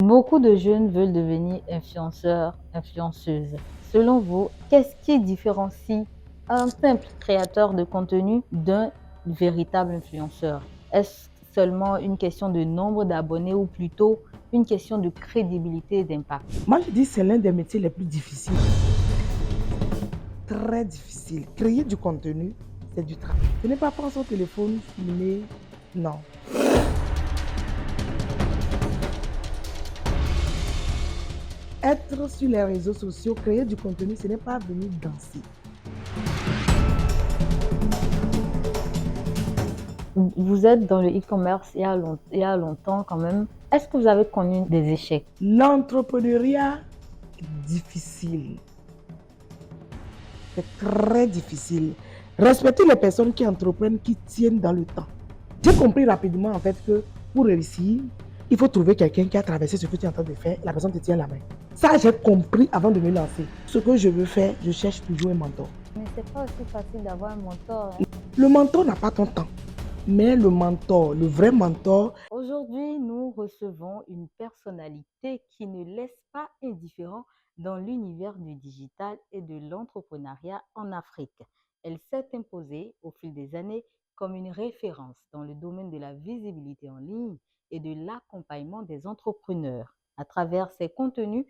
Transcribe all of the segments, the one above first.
Beaucoup de jeunes veulent devenir influenceurs, influenceuses. Selon vous, qu'est-ce qui différencie un simple créateur de contenu d'un véritable influenceur? Est-ce seulement une question de nombre d'abonnés ou plutôt une question de crédibilité et d'impact? Moi, je dis que c'est l'un des métiers les plus difficiles. Très difficile. Créer du contenu, c'est du travail. Ce n'est pas prendre son téléphone, filmer. Non. Être sur les réseaux sociaux, créer du contenu, ce n'est pas venir danser. Vous êtes dans le e-commerce il y a longtemps quand même. Est-ce que vous avez connu des échecs? L'entrepreneuriat est difficile. C'est très difficile. Respecter les personnes qui entreprennent, qui tiennent dans le temps. J'ai compris rapidement en fait que pour réussir, il faut trouver quelqu'un qui a traversé ce que tu es en train de faire et la personne te tient la main. Ça, j'ai compris avant de me lancer. Ce que je veux faire, je cherche toujours un mentor. Mais c'est pas aussi facile d'avoir un mentor, hein? Le mentor n'a pas ton temps, mais le mentor, le vrai mentor. Aujourd'hui, nous recevons une personnalité qui ne laisse pas indifférent dans l'univers du digital et de l'entrepreneuriat en Afrique. Elle s'est imposée au fil des années comme une référence dans le domaine de la visibilité en ligne et de l'accompagnement des entrepreneurs. À travers ses contenus,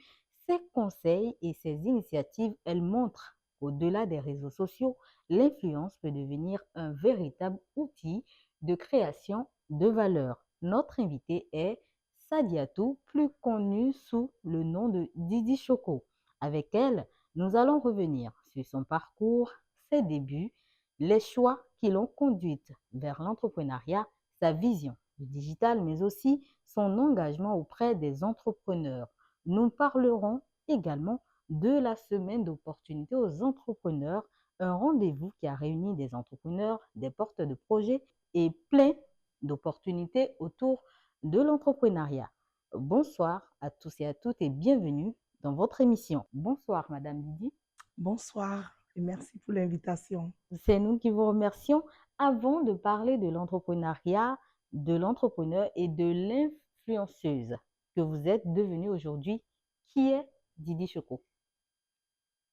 ses conseils et ses initiatives, elle montre qu'au-delà des réseaux sociaux, l'influence peut devenir un véritable outil de création de valeur. Notre invité est Sadiatou, plus connue sous le nom de Didi Choco. Avec elle, nous allons revenir sur son parcours, ses débuts, les choix qui l'ont conduite vers l'entrepreneuriat, sa vision du digital, mais aussi son engagement auprès des entrepreneurs. Nous parlerons également de la semaine d'opportunités aux entrepreneurs, un rendez-vous qui a réuni des entrepreneurs, des porteurs de projets et plein d'opportunités autour de l'entrepreneuriat. Bonsoir à tous et à toutes et bienvenue dans votre émission. Bonsoir, Madame Didi. Bonsoir et merci pour l'invitation. C'est nous qui vous remercions. Avant de parler de l'entrepreneuriat, de l'entrepreneur et de l'influenceuse que vous êtes devenue aujourd'hui, qui est Didi Choco?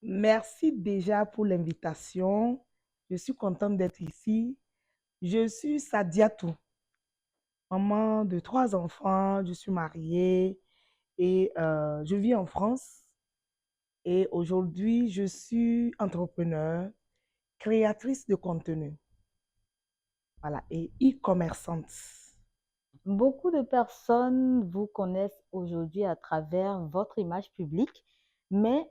Merci déjà pour l'invitation. Je suis contente d'être ici. Je suis Sadiatou, maman de 3 enfants. Je suis mariée et je vis en France. Et aujourd'hui, je suis entrepreneur, créatrice de contenu. Voilà, et e-commerçante. Beaucoup de personnes vous connaissent aujourd'hui à travers votre image publique, mais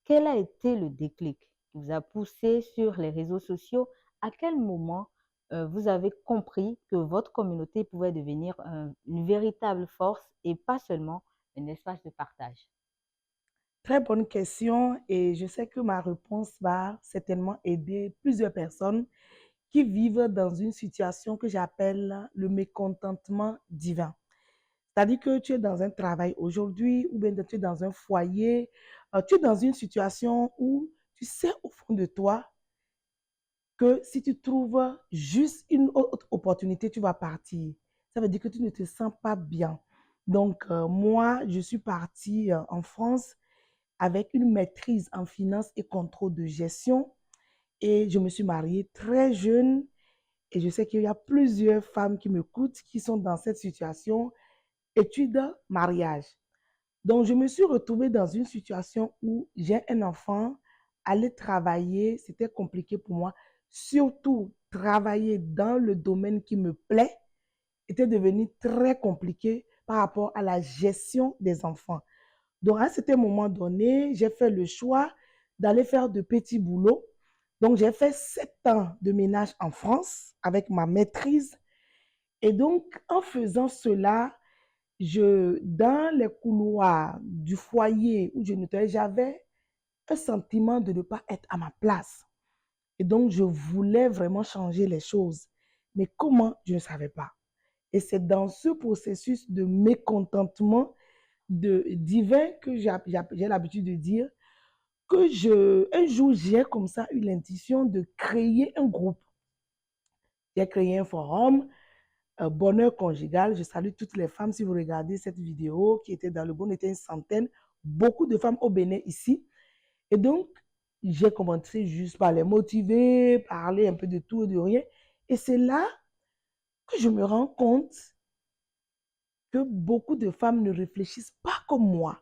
quel a été le déclic qui vous a poussé sur les réseaux sociaux? À quel moment vous avez compris que votre communauté pouvait devenir une véritable force et pas seulement un espace de partage? Très bonne question et je sais que ma réponse va certainement aider plusieurs personnes qui vivent dans une situation que j'appelle le mécontentement divin. C'est-à-dire que tu es dans un travail aujourd'hui ou bien tu es dans un foyer, tu es dans une situation où tu sais au fond de toi que si tu trouves juste une autre opportunité, tu vas partir. Ça veut dire que tu ne te sens pas bien. Donc, moi, je suis partie en France avec une maîtrise en finance et contrôle de gestion et je me suis mariée très jeune et je sais qu'il y a plusieurs femmes qui m'écoutent qui sont dans cette situation, études, mariage. Donc, je me suis retrouvée dans une situation où j'ai un enfant, aller travailler, c'était compliqué pour moi. Surtout, travailler dans le domaine qui me plaît était devenu très compliqué par rapport à la gestion des enfants. Donc, à un certain moment donné, j'ai fait le choix d'aller faire de petits boulots. Donc, j'ai fait 7 ans de ménage en France avec ma maîtrise. Et donc, en faisant cela, dans les couloirs du foyer où je nettoyais, j'avais un sentiment de ne pas être à ma place. Et donc, je voulais vraiment changer les choses. Mais comment, je ne savais pas. Et c'est dans ce processus de mécontentement divin que j'ai l'habitude de dire que un jour, j'ai comme ça eu l'intuition de créer un groupe. J'ai créé un forum bonheur conjugal. Je salue toutes les femmes si vous regardez cette vidéo qui était dans le bon, on était une centaine, beaucoup de femmes au Bénin ici. Et donc, j'ai commencé juste par les motiver, parler un peu de tout et de rien. Et c'est là que je me rends compte que beaucoup de femmes ne réfléchissent pas comme moi.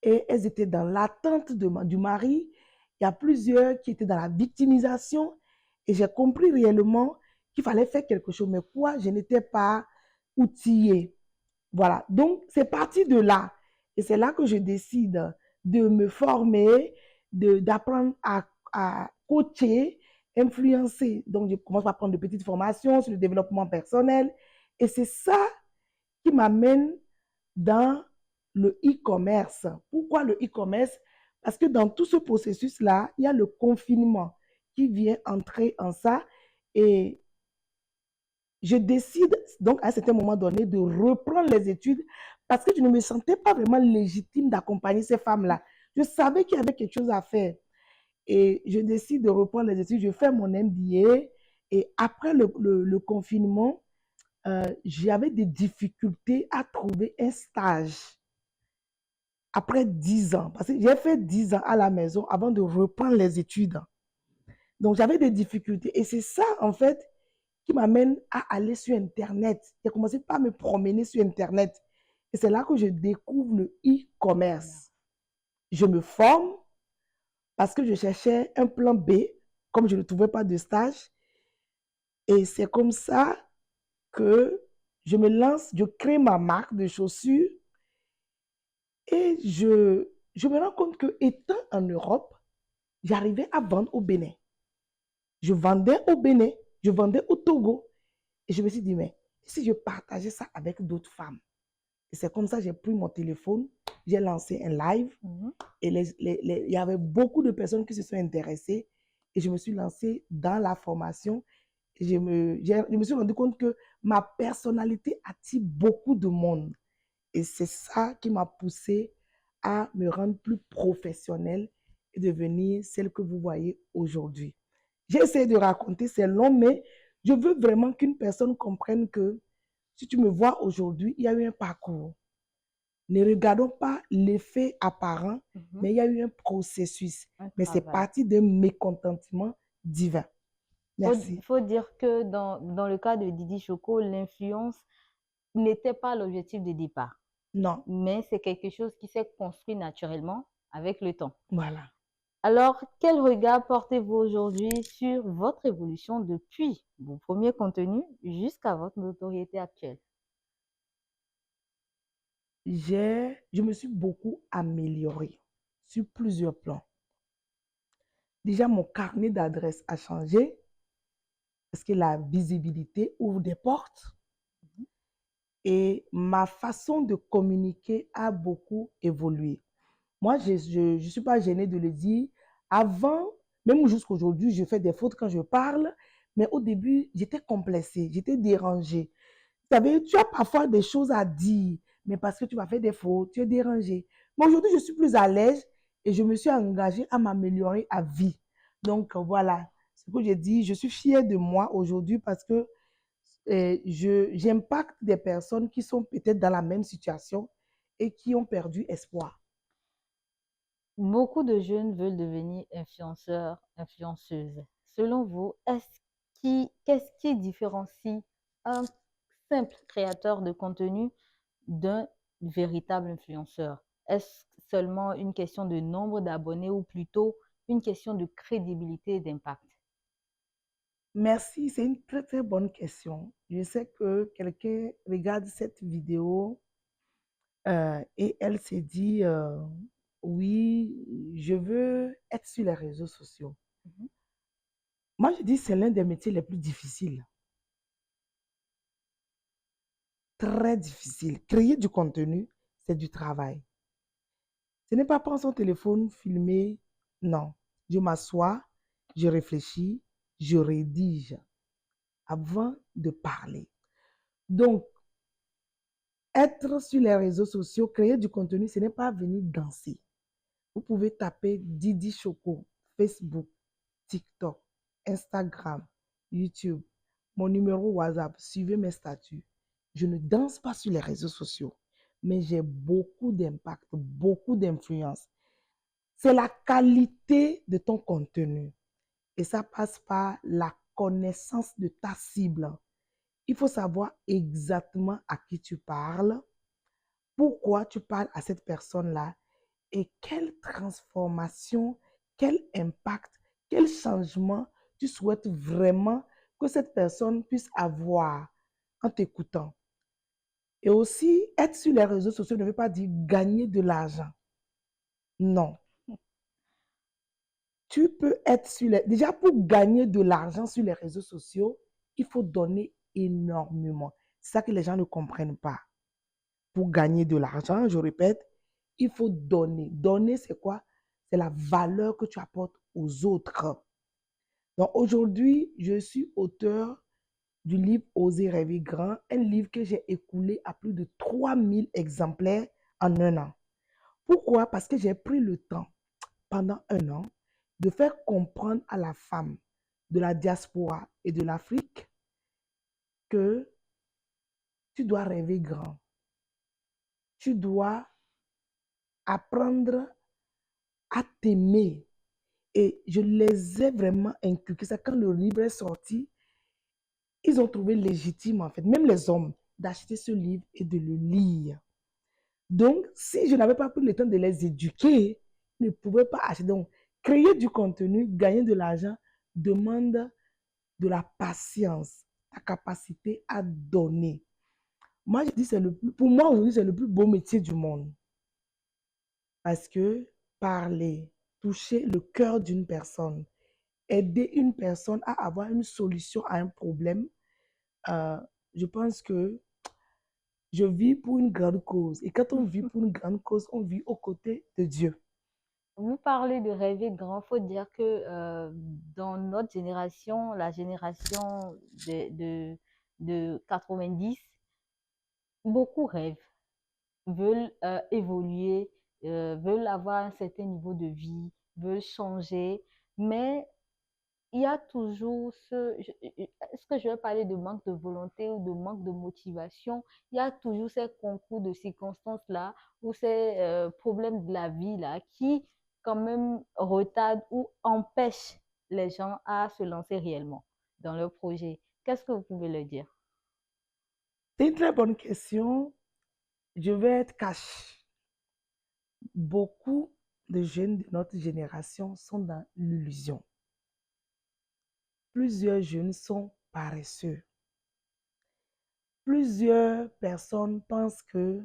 Et elles étaient dans l'attente du mari. Il y a plusieurs qui étaient dans la victimisation. Et j'ai compris réellement qu'il fallait faire quelque chose. Mais quoi, je n'étais pas outillée. Voilà. Donc, c'est parti de là. Et c'est là que je décide de me former, d'apprendre à coacher, influencer. Donc, je commence par prendre de petites formations sur le développement personnel. Et c'est ça qui m'amène dans le e-commerce. Pourquoi le e-commerce? Parce que dans tout ce processus-là, il y a le confinement qui vient entrer en ça. Et je décide donc à un certain moment donné de reprendre les études parce que je ne me sentais pas vraiment légitime d'accompagner ces femmes-là. Je savais qu'il y avait quelque chose à faire. Et je décide de reprendre les études. Je fais mon MBA. Et après le confinement, j'avais des difficultés à trouver un stage après 10 ans. Parce que j'ai fait 10 ans à la maison avant de reprendre les études. Donc, j'avais des difficultés. Et c'est ça, en fait, qui m'amène à aller sur Internet. J'ai commencé par me promener sur Internet. Et c'est là que je découvre le e-commerce. Je me forme parce que je cherchais un plan B, comme je ne trouvais pas de stage. Et c'est comme ça que je me lance, je crée ma marque de chaussures et je me rends compte que étant en Europe, j'arrivais à vendre au Bénin. Je vendais au Bénin, je vendais au Togo. Et je me suis dit, mais si je partageais ça avec d'autres femmes? Et c'est comme ça que j'ai pris mon téléphone, j'ai lancé un live. Et il y avait beaucoup de personnes qui se sont intéressées. Et je me suis lancée dans la formation. Et je me suis rendu compte que ma personnalité attire beaucoup de monde. Et c'est ça qui m'a poussée à me rendre plus professionnelle et devenir celle que vous voyez aujourd'hui. J'essaie de raconter, c'est long, mais je veux vraiment qu'une personne comprenne que si tu me vois aujourd'hui, il y a eu un parcours. Ne regardons pas l'effet apparent, mais il y a eu un processus. Mais c'est parti d'un mécontentement divin. Merci. Il faut dire que dans le cas de Didi Choco, l'influence n'était pas l'objectif de départ. Non. Mais c'est quelque chose qui s'est construit naturellement avec le temps. Voilà. Alors, quel regard portez-vous aujourd'hui sur votre évolution depuis vos premiers contenus jusqu'à votre notoriété actuelle? Je me suis beaucoup améliorée sur plusieurs plans. Déjà, mon carnet d'adresses a changé parce que la visibilité ouvre des portes. Et ma façon de communiquer a beaucoup évolué. Moi, je ne suis pas gênée de le dire. Avant, même jusqu'à aujourd'hui, je fais des fautes quand je parle, mais au début, j'étais complexée, j'étais dérangée. Vous savez, tu as parfois des choses à dire, mais parce que tu vas faire des fautes, tu es dérangée. Mais aujourd'hui, je suis plus à l'aise et je me suis engagée à m'améliorer à vie. Donc, voilà, ce que j'ai dit, je suis fière de moi aujourd'hui parce que j'impacte des personnes qui sont peut-être dans la même situation et qui ont perdu espoir. Beaucoup de jeunes veulent devenir influenceurs, influenceuses. Selon vous, qu'est-ce qui différencie un simple créateur de contenu d'un véritable influenceur? Est-ce seulement une question de nombre d'abonnés ou plutôt une question de crédibilité et d'impact? Merci, c'est une très très bonne question. Je sais que quelqu'un regarde cette vidéo et elle s'est dit, oui, je veux être sur les réseaux sociaux. Moi, je dis c'est l'un des métiers les plus difficiles. Très difficile. Créer du contenu, c'est du travail. Ce n'est pas prendre son téléphone, filmer. Non. Je m'assois, je réfléchis, je rédige avant de parler. Donc, être sur les réseaux sociaux, créer du contenu, ce n'est pas venir danser. Vous pouvez taper Didi Choco, Facebook, TikTok, Instagram, YouTube. mon numéro WhatsApp, suivez mes statuts. Je ne danse pas sur les réseaux sociaux, mais j'ai beaucoup d'impact, beaucoup d'influence. C'est la qualité de ton contenu. Et ça passe par la connaissance de ta cible. Il faut savoir exactement à qui tu parles, pourquoi tu parles à cette personne-là et quelle transformation, quel impact, quel changement tu souhaites vraiment que cette personne puisse avoir en t'écoutant. Et aussi, être sur les réseaux sociaux ne veut pas dire gagner de l'argent. Non. Tu peux être sur les... Déjà, pour gagner de l'argent sur les réseaux sociaux, il faut donner énormément. C'est ça que les gens ne comprennent pas. Pour gagner de l'argent, je répète, il faut donner. Donner, c'est quoi? C'est la valeur que tu apportes aux autres. Donc aujourd'hui, je suis auteur du livre Oser rêver grand, un livre que j'ai écoulé à plus de 3000 exemplaires en un an. Pourquoi? Parce que j'ai pris le temps, pendant un an, de faire comprendre à la femme de la diaspora et de l'Afrique que tu dois rêver grand. Tu dois apprendre à t'aimer. Et je les ai vraiment inculqués. Ça, quand le livre est sorti, ils ont trouvé légitime, en fait, même les hommes, d'acheter ce livre et de le lire. Donc, si je n'avais pas pris le temps de les éduquer, ils ne pouvaient pas acheter. Donc, créer du contenu, gagner de l'argent, demande de la patience, ta capacité à donner. Moi, je dis, pour moi, aujourd'hui, c'est le plus beau métier du monde. Parce que parler, toucher le cœur d'une personne, aider une personne à avoir une solution à un problème, je pense que je vis pour une grande cause. Et quand on vit pour une grande cause, on vit aux côtés de Dieu. Vous parlez de rêver grand, il faut dire que dans notre génération, la génération de 90, beaucoup rêvent, veulent évoluer, veulent avoir un certain niveau de vie, veulent changer, mais il y a toujours est-ce que je vais parler de manque de volonté ou de manque de motivation? Il y a toujours ces concours de circonstances-là ou ces problèmes de la vie-là qui quand même retardent ou empêchent les gens à se lancer réellement dans leur projet. Qu'est-ce que vous pouvez leur dire? C'est une très bonne question. Je vais être cash. Beaucoup de jeunes de notre génération sont dans l'illusion. Plusieurs jeunes sont paresseux. Plusieurs personnes pensent que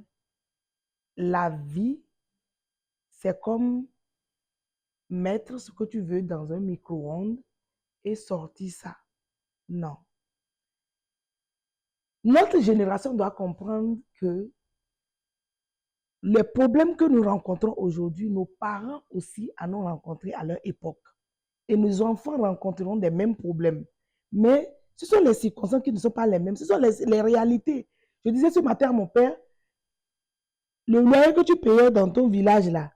la vie, c'est comme mettre ce que tu veux dans un micro-ondes et sortir ça. Non. Notre génération doit comprendre que les problèmes que nous rencontrons aujourd'hui, nos parents aussi en ont rencontré à leur époque. Et nos enfants rencontreront des mêmes problèmes. Mais ce sont les circonstances qui ne sont pas les mêmes. Ce sont les réalités. Je disais ce matin à mon père, le loyer que tu payais dans ton village là,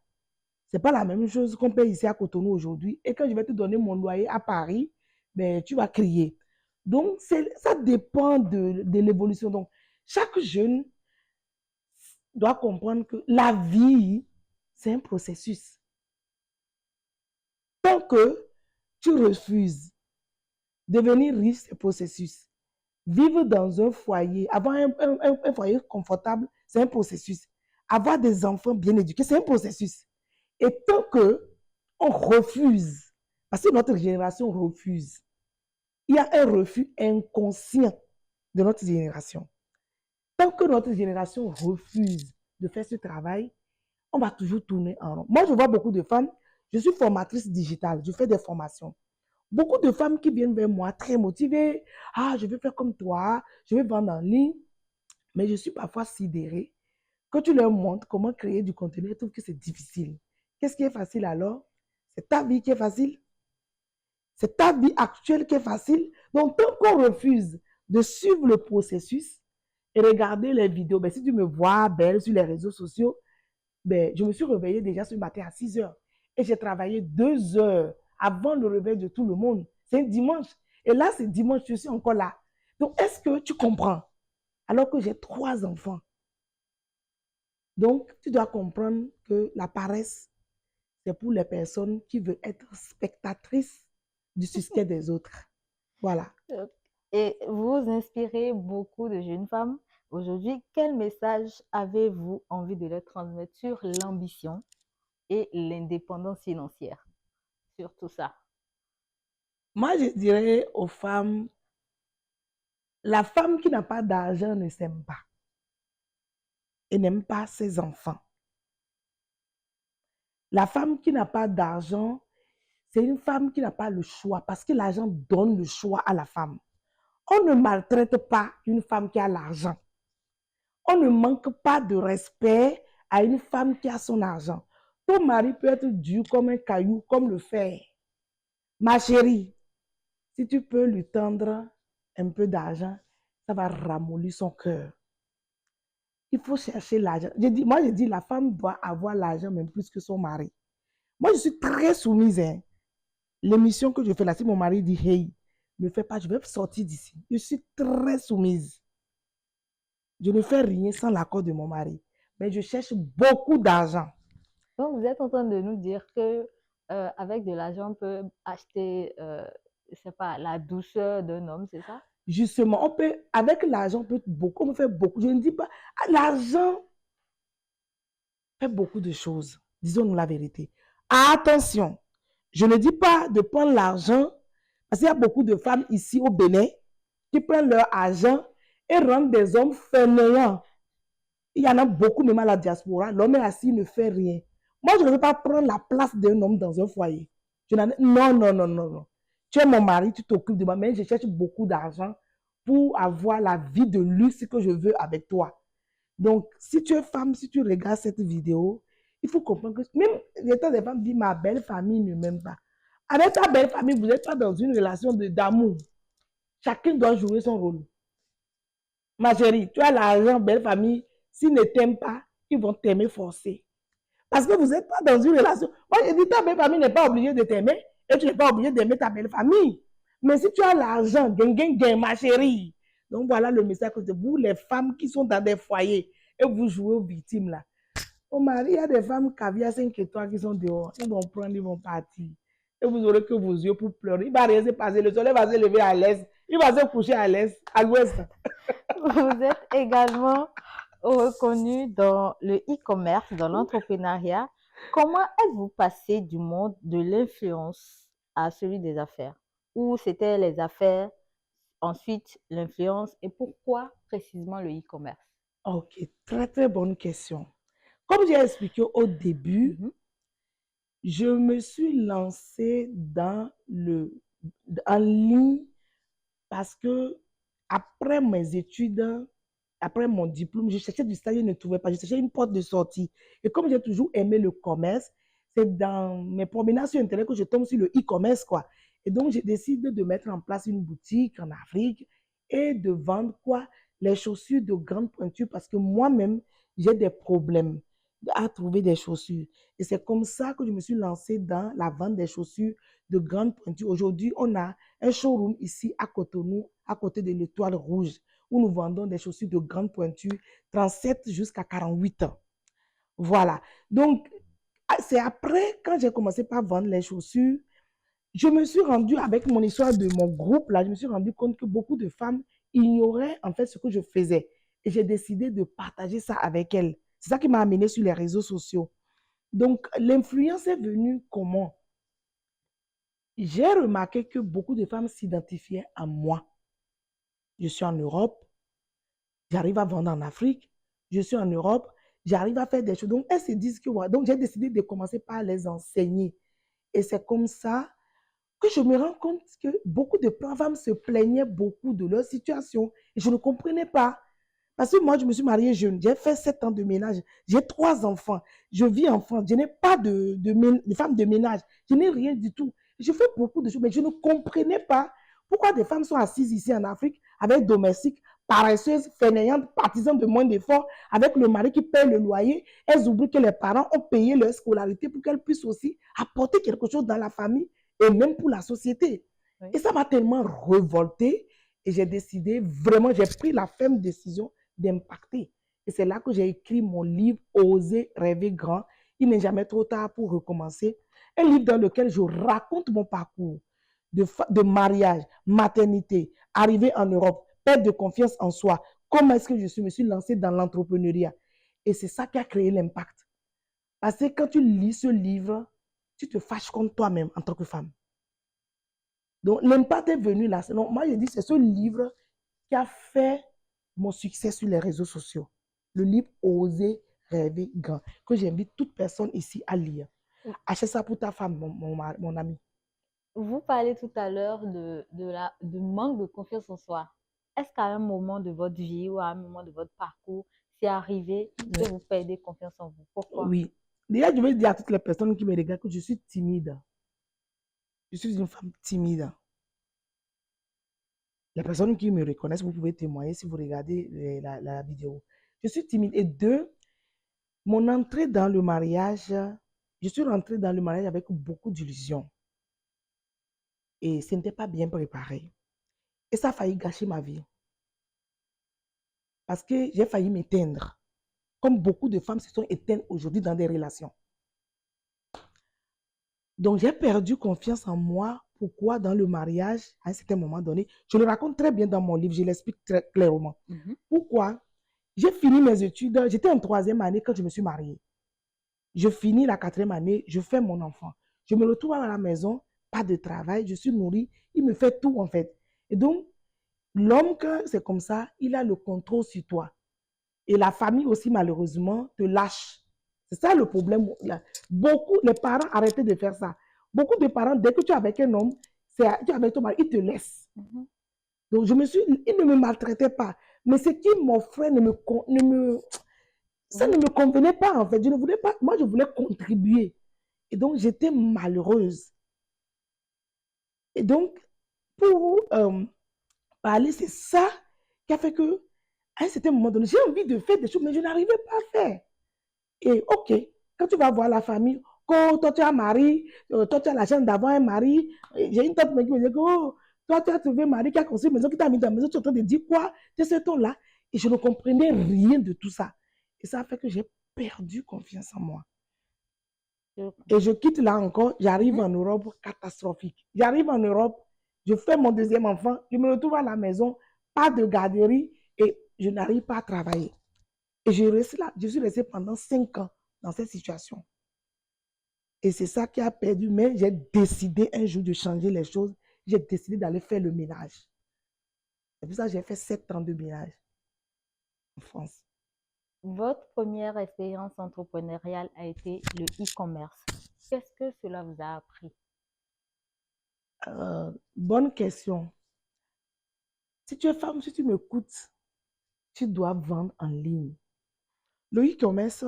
ce n'est pas la même chose qu'on paye ici à Cotonou aujourd'hui. Et quand je vais te donner mon loyer à Paris, ben, tu vas crier. Donc, ça dépend de l'évolution. Donc, chaque jeune doit comprendre que la vie, c'est un processus. Tant que tu refuses devenir riche, c'est un processus. Vivre dans un foyer, avoir un foyer confortable, c'est un processus. Avoir des enfants bien éduqués, c'est un processus. Et tant qu'on refuse, parce que notre génération refuse, il y a un refus inconscient de notre génération. Tant que notre génération refuse de faire ce travail, on va toujours tourner en rond. Moi, je vois beaucoup de femmes, je suis formatrice digitale, je fais des formations. Beaucoup de femmes qui viennent vers moi très motivées. Ah, je veux faire comme toi, je veux vendre en ligne. Mais je suis parfois sidérée. Quand tu leur montres comment créer du contenu, elles trouvent que c'est difficile. Qu'est-ce qui est facile alors? C'est ta vie qui est facile. C'est ta vie actuelle qui est facile. Donc, tant qu'on refuse de suivre le processus et regarder les vidéos, ben, si tu me vois belle sur les réseaux sociaux, ben, je me suis réveillée déjà ce matin à 6 heures. Et j'ai travaillé 2 heures avant le réveil de tout le monde. C'est un dimanche. Et là, c'est dimanche, je suis encore là. Donc, est-ce que tu comprends? Alors que j'ai 3 enfants. Donc, tu dois comprendre que la paresse, c'est pour les personnes qui veulent être spectatrices du succès des autres. Voilà. Et vous inspirez beaucoup de jeunes femmes. Aujourd'hui, quel message avez-vous envie de leur transmettre sur l'ambition et l'indépendance financière? Sur tout ça. Moi, je dirais aux femmes, la femme qui n'a pas d'argent ne s'aime pas et n'aime pas ses enfants. La femme qui n'a pas d'argent, c'est une femme qui n'a pas le choix parce que l'argent donne le choix à la femme. On ne maltraite pas une femme qui a l'argent. On ne manque pas de respect à une femme qui a son argent. Ton mari peut être dur comme un caillou, comme le fer. Ma chérie, si tu peux lui tendre un peu d'argent, ça va ramollir son cœur. Il faut chercher l'argent. Moi, je dis, la femme doit avoir l'argent même plus que son mari. Moi, je suis très soumise. Hein. L'émission que je fais là, si mon mari dit, hey, ne fais pas, je vais sortir d'ici. Je suis très soumise. Je ne fais rien sans l'accord de mon mari. Mais je cherche beaucoup d'argent. Donc, vous êtes en train de nous dire que avec de l'argent, on peut acheter, je sais pas, la douceur d'un homme, c'est ça? Justement, on peut, avec l'argent, on peut faire beaucoup. Je ne dis pas, l'argent fait beaucoup de choses. Disons-nous la vérité. Attention, je ne dis pas de prendre l'argent, parce qu'il y a beaucoup de femmes ici au Bénin qui prennent leur argent et rendent des hommes fainéants. Il y en a beaucoup, même à la diaspora. L'homme est assis, il ne fait rien. Moi, je ne veux pas prendre la place d'un homme dans un foyer. Non, non, non, non, non. Tu es mon mari, tu t'occupes de moi, mais je cherche beaucoup d'argent pour avoir la vie de luxe que je veux avec toi. Donc, si tu es femme, si tu regardes cette vidéo, il faut comprendre que même les temps des femmes disent ma belle famille ne m'aime pas. Avec ta belle famille, vous n'êtes pas dans une relation d'amour. Chacun doit jouer son rôle. Ma chérie, tu as l'argent, belle famille. S'ils ne t'aiment pas, ils vont t'aimer forcé. Parce que vous n'êtes pas dans une relation. Moi, je dis, ta belle famille n'est pas obligée de t'aimer et tu n'es pas obligé d'aimer ta belle famille. Mais si tu as l'argent, ma chérie. Donc voilà le message que vous, les femmes qui sont dans des foyers et vous jouez aux victimes là. Au mari, il y a des femmes caviar 5 étoiles qui sont dehors. Ils vont prendre, ils vont partir. Et vous aurez que vos yeux pour pleurer. Il va rien se passer. Le soleil va se lever à l'est. Il va se coucher à l'est, à l'ouest. Vous êtes également reconnu dans le e-commerce, dans l'entrepreneuriat. Comment êtes-vous passé du monde de l'influence à celui des affaires? Ou c'était les affaires, ensuite l'influence, et pourquoi précisément le e-commerce? Ok, très très bonne question. Comme j'ai expliqué au début, je me suis lancée en ligne parce que après mes études, après mon diplôme, je cherchais du stage, je ne trouvais pas. Je cherchais une porte de sortie. Et comme j'ai toujours aimé le commerce, c'est dans mes promenades sur Internet que je tombe sur le e-commerce, quoi. Et donc, j'ai décidé de mettre en place une boutique en Afrique et de vendre quoi? Les chaussures de grande pointure parce que moi-même, j'ai des problèmes à trouver des chaussures. Et c'est comme ça que je me suis lancée dans la vente des chaussures de grande pointure. Aujourd'hui, on a un showroom ici à Cotonou, à côté de l'Étoile Rouge, où nous vendons des chaussures de grande pointure, 37 jusqu'à 48 ans. Voilà. Donc, c'est après, quand j'ai commencé par vendre les chaussures, je me suis rendue avec mon histoire de mon groupe, là, je me suis rendu compte que beaucoup de femmes ignoraient en fait ce que je faisais. Et j'ai décidé de partager ça avec elles. C'est ça qui m'a amené sur les réseaux sociaux. Donc, l'influence est venue comment? J'ai remarqué que beaucoup de femmes s'identifiaient à moi. Je suis en Europe, j'arrive à vendre en Afrique, je suis en Europe, j'arrive à faire des choses. Donc, elles se disent que voilà. Donc, j'ai décidé de commencer par les enseigner. Et c'est comme ça que je me rends compte que beaucoup de femmes se plaignaient beaucoup de leur situation. Et je ne comprenais pas. Parce que moi, je me suis mariée jeune. J'ai fait 7 ans de ménage. J'ai 3 enfants. Je vis en France. Je n'ai pas de femme de ménage. Je n'ai rien du tout. Je fais beaucoup de choses, mais je ne comprenais pas pourquoi des femmes sont assises ici en Afrique avec domestiques, paresseuses, fainéantes, partisanes de moins d'efforts, avec le mari qui paye le loyer. Elles oublient que les parents ont payé leur scolarité pour qu'elles puissent aussi apporter quelque chose dans la famille et même pour la société. Oui. Et ça m'a tellement révoltée. Et j'ai décidé, vraiment, j'ai pris la ferme décision d'impacter. Et c'est là que j'ai écrit mon livre Oser rêver grand. Il n'est jamais trop tard pour recommencer. Un livre dans lequel je raconte mon parcours de mariage, maternité, arrivée en Europe, perte de confiance en soi. Comment est-ce que me suis lancée dans l'entrepreneuriat? Et c'est ça qui a créé l'impact. Parce que quand tu lis ce livre, tu te fâches contre toi-même en tant que femme. Donc, l'impact est venu là. Donc, moi, je dis, c'est ce livre qui a fait mon succès sur les réseaux sociaux. Le livre Oser rêver grand, que j'invite toute personne ici à lire. Achète ça pour ta femme, mon ami. Vous parlez tout à l'heure de manque de confiance en soi. Est-ce qu'à un moment de votre vie ou à un moment de votre parcours, c'est arrivé que vous perdez confiance en vous? Pourquoi? Oui. Déjà, je veux dire à toutes les personnes qui me regardent que je suis timide. Je suis une femme timide. Les personnes qui me reconnaissent, vous pouvez témoigner si vous regardez la vidéo. Je suis timide. Et deux, mon entrée dans le mariage, je suis rentrée dans le mariage avec beaucoup d'illusions. Et ce n'était pas bien préparé. Et ça a failli gâcher ma vie. Parce que j'ai failli m'éteindre. Comme beaucoup de femmes se sont éteintes aujourd'hui dans des relations. Donc, j'ai perdu confiance en moi. Pourquoi dans le mariage, à un certain moment donné, je le raconte très bien dans mon livre, je l'explique très clairement. Pourquoi? J'ai fini mes études, j'étais en 3e année quand je me suis mariée. Je finis la 4e année, je fais mon enfant. Je me retrouve à la maison, pas de travail, je suis nourrie, il me fait tout en fait. Et donc, l'homme, c'est comme ça, il a le contrôle sur toi. Et la famille aussi, malheureusement, te lâche. C'est ça le problème. Beaucoup, les parents arrêtaient de faire ça. Beaucoup de parents, dès que tu es avec un homme, tu es avec ton mari, ils te laissent. Donc, il ne me maltraitait pas. Mais ce qu'il m'offrait ça ne me convenait pas, en fait. Je ne voulais pas, moi, je voulais contribuer. Et donc, j'étais malheureuse. Et donc, pour parler, c'est ça qui a fait que, à un certain moment donné, j'ai envie de faire des choses, mais je n'arrivais pas à faire. Et ok, quand tu vas voir la famille, quand toi tu as un mari, toi tu as la chance d'avoir un mari, j'ai une tante qui me dit que oh, toi tu as trouvé un mari qui a construit une maison, qui t'a mis dans la maison, tu es en train de dire quoi? Tu es ce ton-là. Et je ne comprenais rien de tout ça. Et ça a fait que j'ai perdu confiance en moi. Et je quitte là encore, j'arrive en Europe catastrophique. J'arrive en Europe, je fais mon 2e enfant, je me retrouve à la maison, pas de garderie et je n'arrive pas à travailler. Et je suis restée pendant 5 ans dans cette situation. Et c'est ça qui a perdu, mais j'ai décidé un jour de changer les choses. J'ai décidé d'aller faire le ménage. C'est pour ça que j'ai fait 7 ans de ménage en France. Votre première expérience entrepreneuriale a été le e-commerce. Qu'est-ce que cela vous a appris? Bonne question. Si tu es femme, si tu m'écoutes, tu dois vendre en ligne. Le e-commerce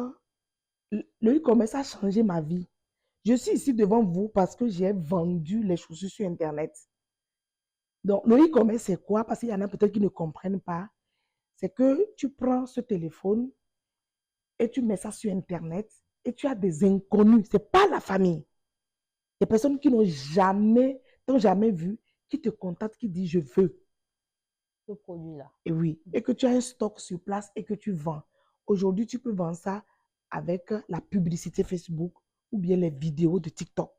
a changé ma vie. Je suis ici devant vous parce que j'ai vendu les chaussures sur Internet. Donc, le e-commerce, c'est quoi? Parce qu'il y en a peut-être qui ne comprennent pas. C'est que tu prends ce téléphone et tu mets ça sur Internet et tu as des inconnus. Ce n'est pas la famille. Des personnes qui t'ont jamais vu, qui te contactent, qui disent « je veux ». Ce produit-là. Et oui, et que tu as un stock sur place et que tu vends. Aujourd'hui, tu peux vendre ça avec la publicité Facebook ou bien les vidéos de TikTok.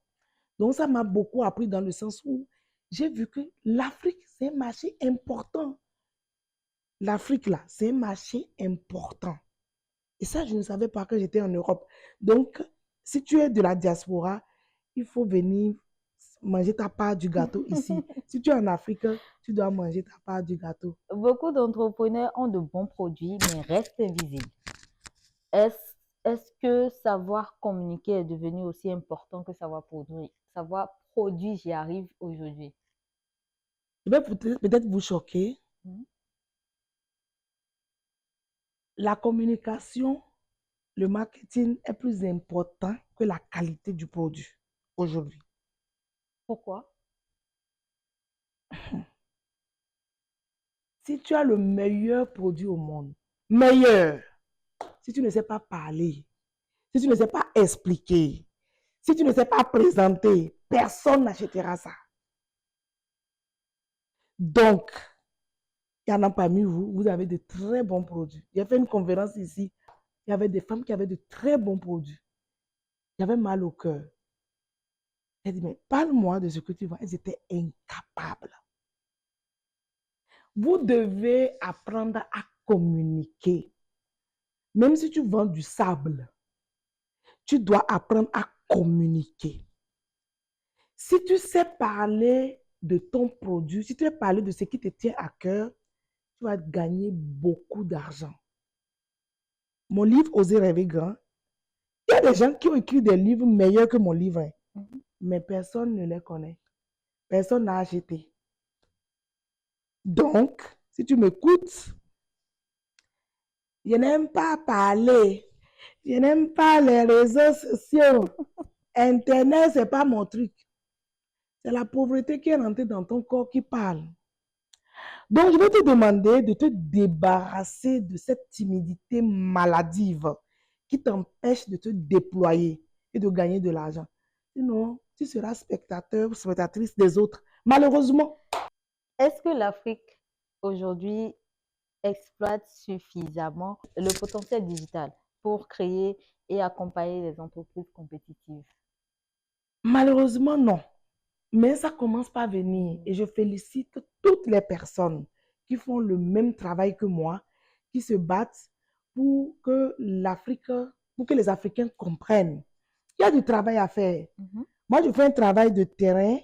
Donc, ça m'a beaucoup appris dans le sens où j'ai vu que l'Afrique, c'est un marché important. L'Afrique, là, c'est un marché important. Et ça, je ne savais pas que j'étais en Europe. Donc, si tu es de la diaspora, il faut venir manger ta part du gâteau ici. Si tu es en Afrique, tu dois manger ta part du gâteau. Beaucoup d'entrepreneurs ont de bons produits, mais restent invisibles. Est-ce que savoir communiquer est devenu aussi important que savoir produire? Savoir produire, j'y arrive aujourd'hui. Je vais peut-être vous choquer. La communication, le marketing est plus important que la qualité du produit aujourd'hui. Pourquoi? Si tu as le meilleur produit au monde, meilleur, si tu ne sais pas parler, si tu ne sais pas expliquer, si tu ne sais pas présenter, personne n'achètera ça. Donc, Il y en a parmi vous, vous avez de très bons produits. J'ai fait une conférence ici. Il y avait des femmes qui avaient de très bons produits. J'avais mal au cœur. J'ai dit, mais parle-moi de ce que tu vois. Elles étaient incapables. Vous devez apprendre à communiquer. Même si tu vends du sable, tu dois apprendre à communiquer. Si tu sais parler de ton produit, si tu sais parler de ce qui te tient à cœur, tu vas gagner beaucoup d'argent. Mon livre Oser rêver grand, il y a des gens qui ont écrit des livres meilleurs que mon livre, mais personne ne les connaît. Personne n'a acheté. Donc, si tu m'écoutes, je n'aime pas parler. Je n'aime pas les réseaux sociaux. Internet, ce n'est pas mon truc. C'est la pauvreté qui est rentrée dans ton corps qui parle. Donc, je vais te demander de te débarrasser de cette timidité maladive qui t'empêche de te déployer et de gagner de l'argent. Sinon, tu seras spectateur ou spectatrice des autres. Malheureusement. Est-ce que l'Afrique aujourd'hui exploite suffisamment le potentiel digital pour créer et accompagner les entreprises compétitives? Malheureusement, non. Mais ça commence par venir et je félicite toutes les personnes qui font le même travail que moi, qui se battent pour que l'Afrique, pour que les Africains comprennent. Il y a du travail à faire. Moi, je fais un travail de terrain.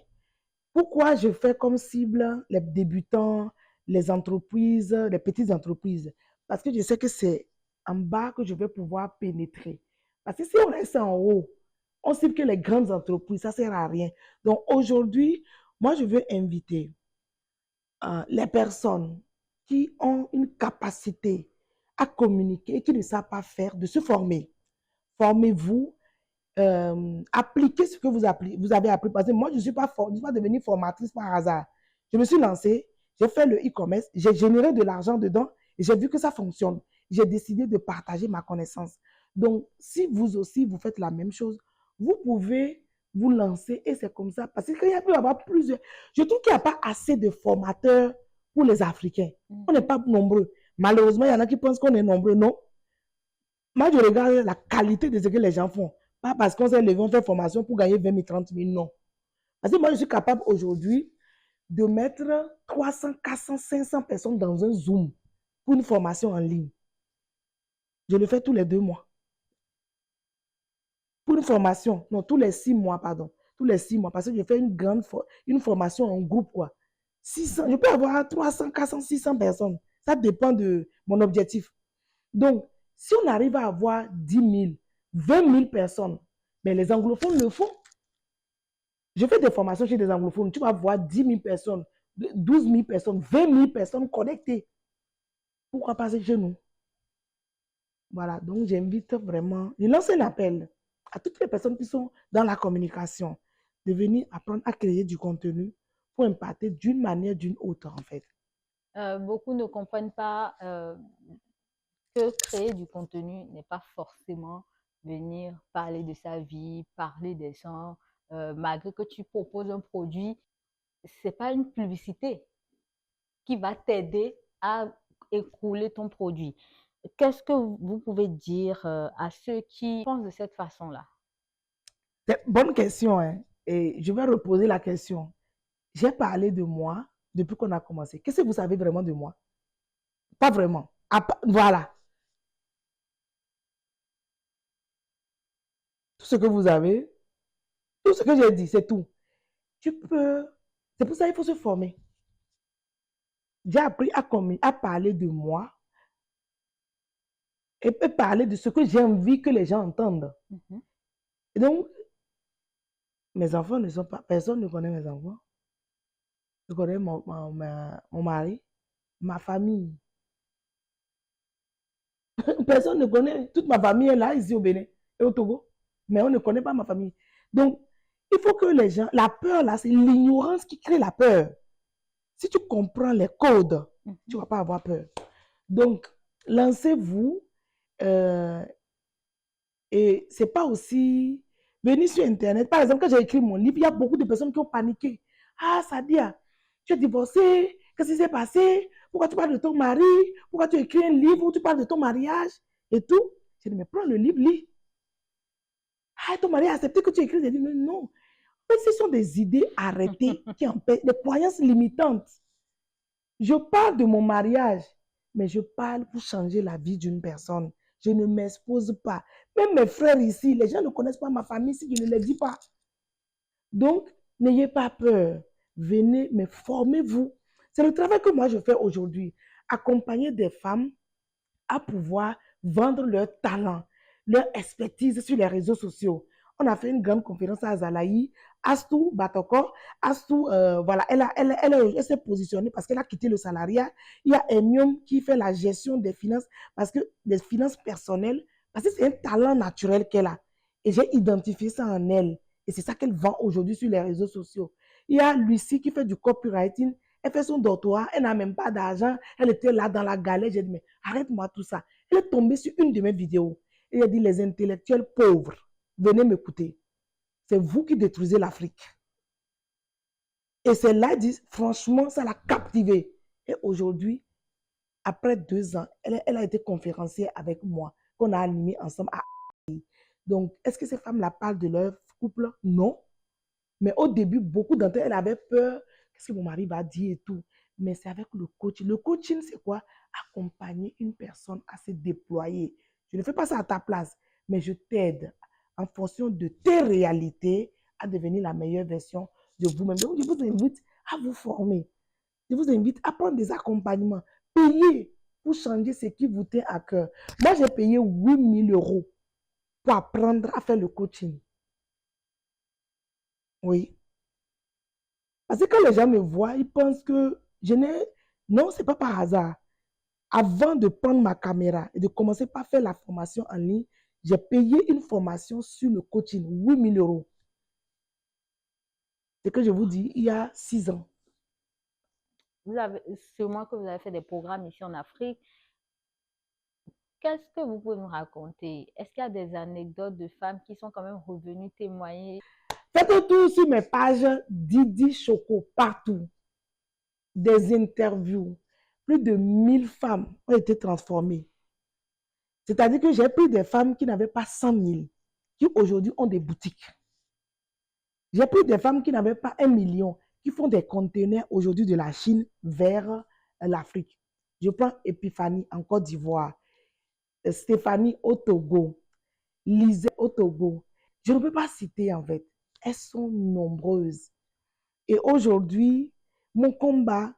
Pourquoi je fais comme cible les débutants, les entreprises, les petites entreprises? Parce que je sais que c'est en bas que je vais pouvoir pénétrer. Parce que si on reste en haut, on cible que les grandes entreprises, ça ne sert à rien. Donc aujourd'hui, moi, je veux inviter les personnes qui ont une capacité à communiquer et qui ne savent pas faire, de se former. Formez-vous, appliquez ce que vous avez appris. Parce que moi, je ne suis pas devenue formatrice par hasard. Je me suis lancée, j'ai fait le e-commerce, j'ai généré de l'argent dedans et j'ai vu que ça fonctionne. J'ai décidé de partager ma connaissance. Donc, si vous aussi, vous faites la même chose, vous pouvez vous lancer et c'est comme ça. Parce qu'il y a pu avoir plusieurs. Je trouve qu'il n'y a pas assez de formateurs pour les Africains. On n'est pas nombreux. Malheureusement, il y en a qui pensent qu'on est nombreux. Non. Moi, je regarde la qualité de ce que les gens font. Pas parce qu'on s'est levé, on fait formation pour gagner 20 000, 30 000, non. Parce que moi, je suis capable aujourd'hui de mettre 300, 400, 500 personnes dans un Zoom pour une formation en ligne. Je le fais tous les 2 mois. Pour une formation, non, tous les 6 mois, pardon. Tous les 6 mois, parce que je fais une formation en groupe, quoi. 600, je peux avoir 300, 400, 600 personnes. Ça dépend de mon objectif. Donc, si on arrive à avoir 10 000, 20 000 personnes, mais les anglophones le font. Je fais des formations chez des anglophones. Tu vas voir 10 000 personnes, 12 000 personnes, 20 000 personnes connectées. Pourquoi pas chez nous? Voilà, donc j'invite vraiment, je lance un appel à toutes les personnes qui sont dans la communication de venir apprendre à créer du contenu pour impacter d'une manière ou d'une autre, en fait. Beaucoup ne comprennent pas que créer du contenu n'est pas forcément venir parler de sa vie, parler des gens, malgré que tu proposes un produit, c'est pas une publicité qui va t'aider à écouler ton produit. Qu'est-ce que vous pouvez dire à ceux qui pensent de cette façon-là? Bonne question, hein? Et je vais reposer la question. J'ai parlé de moi depuis qu'on a commencé. Qu'est-ce que vous savez vraiment de moi? Pas vraiment. Voilà. Tout ce que vous avez, tout ce que j'ai dit, c'est tout. C'est pour ça qu'il faut se former. J'ai appris à parler de moi et parler de ce que j'ai envie que les gens entendent. Et donc, mes enfants ne sont pas, personne ne connaît mes enfants. Je connais mon mari, ma famille. Personne ne connaît, toute ma famille est là, ici au Bénin et au Togo, mais on ne connaît pas ma famille. Donc, il faut que les gens, la peur là, c'est l'ignorance qui crée la peur. Si tu comprends les codes, tu ne vas pas avoir peur. Donc, lancez-vous. Et ce n'est pas aussi... Venez sur Internet. Par exemple, quand j'ai écrit mon livre, il y a beaucoup de personnes qui ont paniqué. Ah, Sadia, tu es divorcée. Qu'est-ce qui s'est passé? pourquoi tu parles de ton mari? Pourquoi tu écris un livre où tu parles de ton mariage et tout? J'ai dit, mais prends le livre, lis. Ah, ton mari a accepté que tu écris des livres. Non. En fait, ce sont des idées arrêtées qui empêchent, des croyances limitantes. Je parle de mon mariage, mais je parle pour changer la vie d'une personne. Je ne m'expose pas. Même mes frères ici, les gens ne connaissent pas ma famille si je ne les dis pas. Donc, n'ayez pas peur. Venez, mais formez-vous. C'est le travail que moi je fais aujourd'hui. Accompagner des femmes à pouvoir vendre leur talent, leur expertise sur les réseaux sociaux. On a fait une grande conférence à Azalaï. Astou Batoko, Astou, voilà, elle s'est positionnée parce qu'elle a quitté le salariat. Il y a Emium qui fait la gestion des finances, parce que des finances personnelles, parce que c'est un talent naturel qu'elle a. Et j'ai identifié ça en elle. Et c'est ça qu'elle vend aujourd'hui sur les réseaux sociaux. Il y a Lucie qui fait du copywriting. Elle fait son doctorat, elle n'a même pas d'argent. Elle était là dans la galère. J'ai dit, mais arrête-moi tout ça. Elle est tombée sur une de mes vidéos. Elle a dit, les intellectuels pauvres, venez m'écouter. C'est vous qui détruisez l'Afrique. Et celle-là dit, franchement, ça l'a captivée. Et aujourd'hui, après 2 ans, elle a été conférencière avec moi, qu'on a animé ensemble à. Donc, est-ce que ces femmes-là parlent de leur couple? Non. Mais au début, beaucoup d'entre elles avaient peur. Qu'est-ce que mon mari va dire et tout. Mais c'est avec le coaching. Le coaching, c'est quoi? Accompagner une personne à se déployer. Je ne fais pas ça à ta place, mais je t'aide en fonction de tes réalités à devenir la meilleure version de vous-même. Donc, je vous invite à vous former. Je vous invite à prendre des accompagnements. Payez pour changer ce qui vous tient à cœur. Moi, j'ai payé 8 000 € pour apprendre à faire le coaching. Oui. Parce que quand les gens me voient, ils pensent que je n'ai... Non, ce n'est pas par hasard. Avant de prendre ma caméra et de commencer par faire la formation en ligne, j'ai payé une formation sur le coaching, 8 000 €. C'est que je vous dis, il y a 6 ans. Vous avez sûrement que vous avez fait des programmes ici en Afrique. Qu'est-ce que vous pouvez nous raconter? Est-ce qu'il y a des anecdotes de femmes qui sont quand même revenues témoigner? Faites un tour sur mes pages Didi Choco, partout. Des interviews. Plus de 1000 femmes ont été transformées. C'est-à-dire que j'ai pris des femmes qui n'avaient pas 100 000, qui aujourd'hui ont des boutiques. J'ai pris des femmes qui n'avaient pas 1 million, qui font des conteneurs aujourd'hui de la Chine vers l'Afrique. Je prends Epiphanie en Côte d'Ivoire, Stéphanie au Togo, Lisée au Togo. Je ne peux pas citer en fait. Elles sont nombreuses. Et aujourd'hui, mon combat,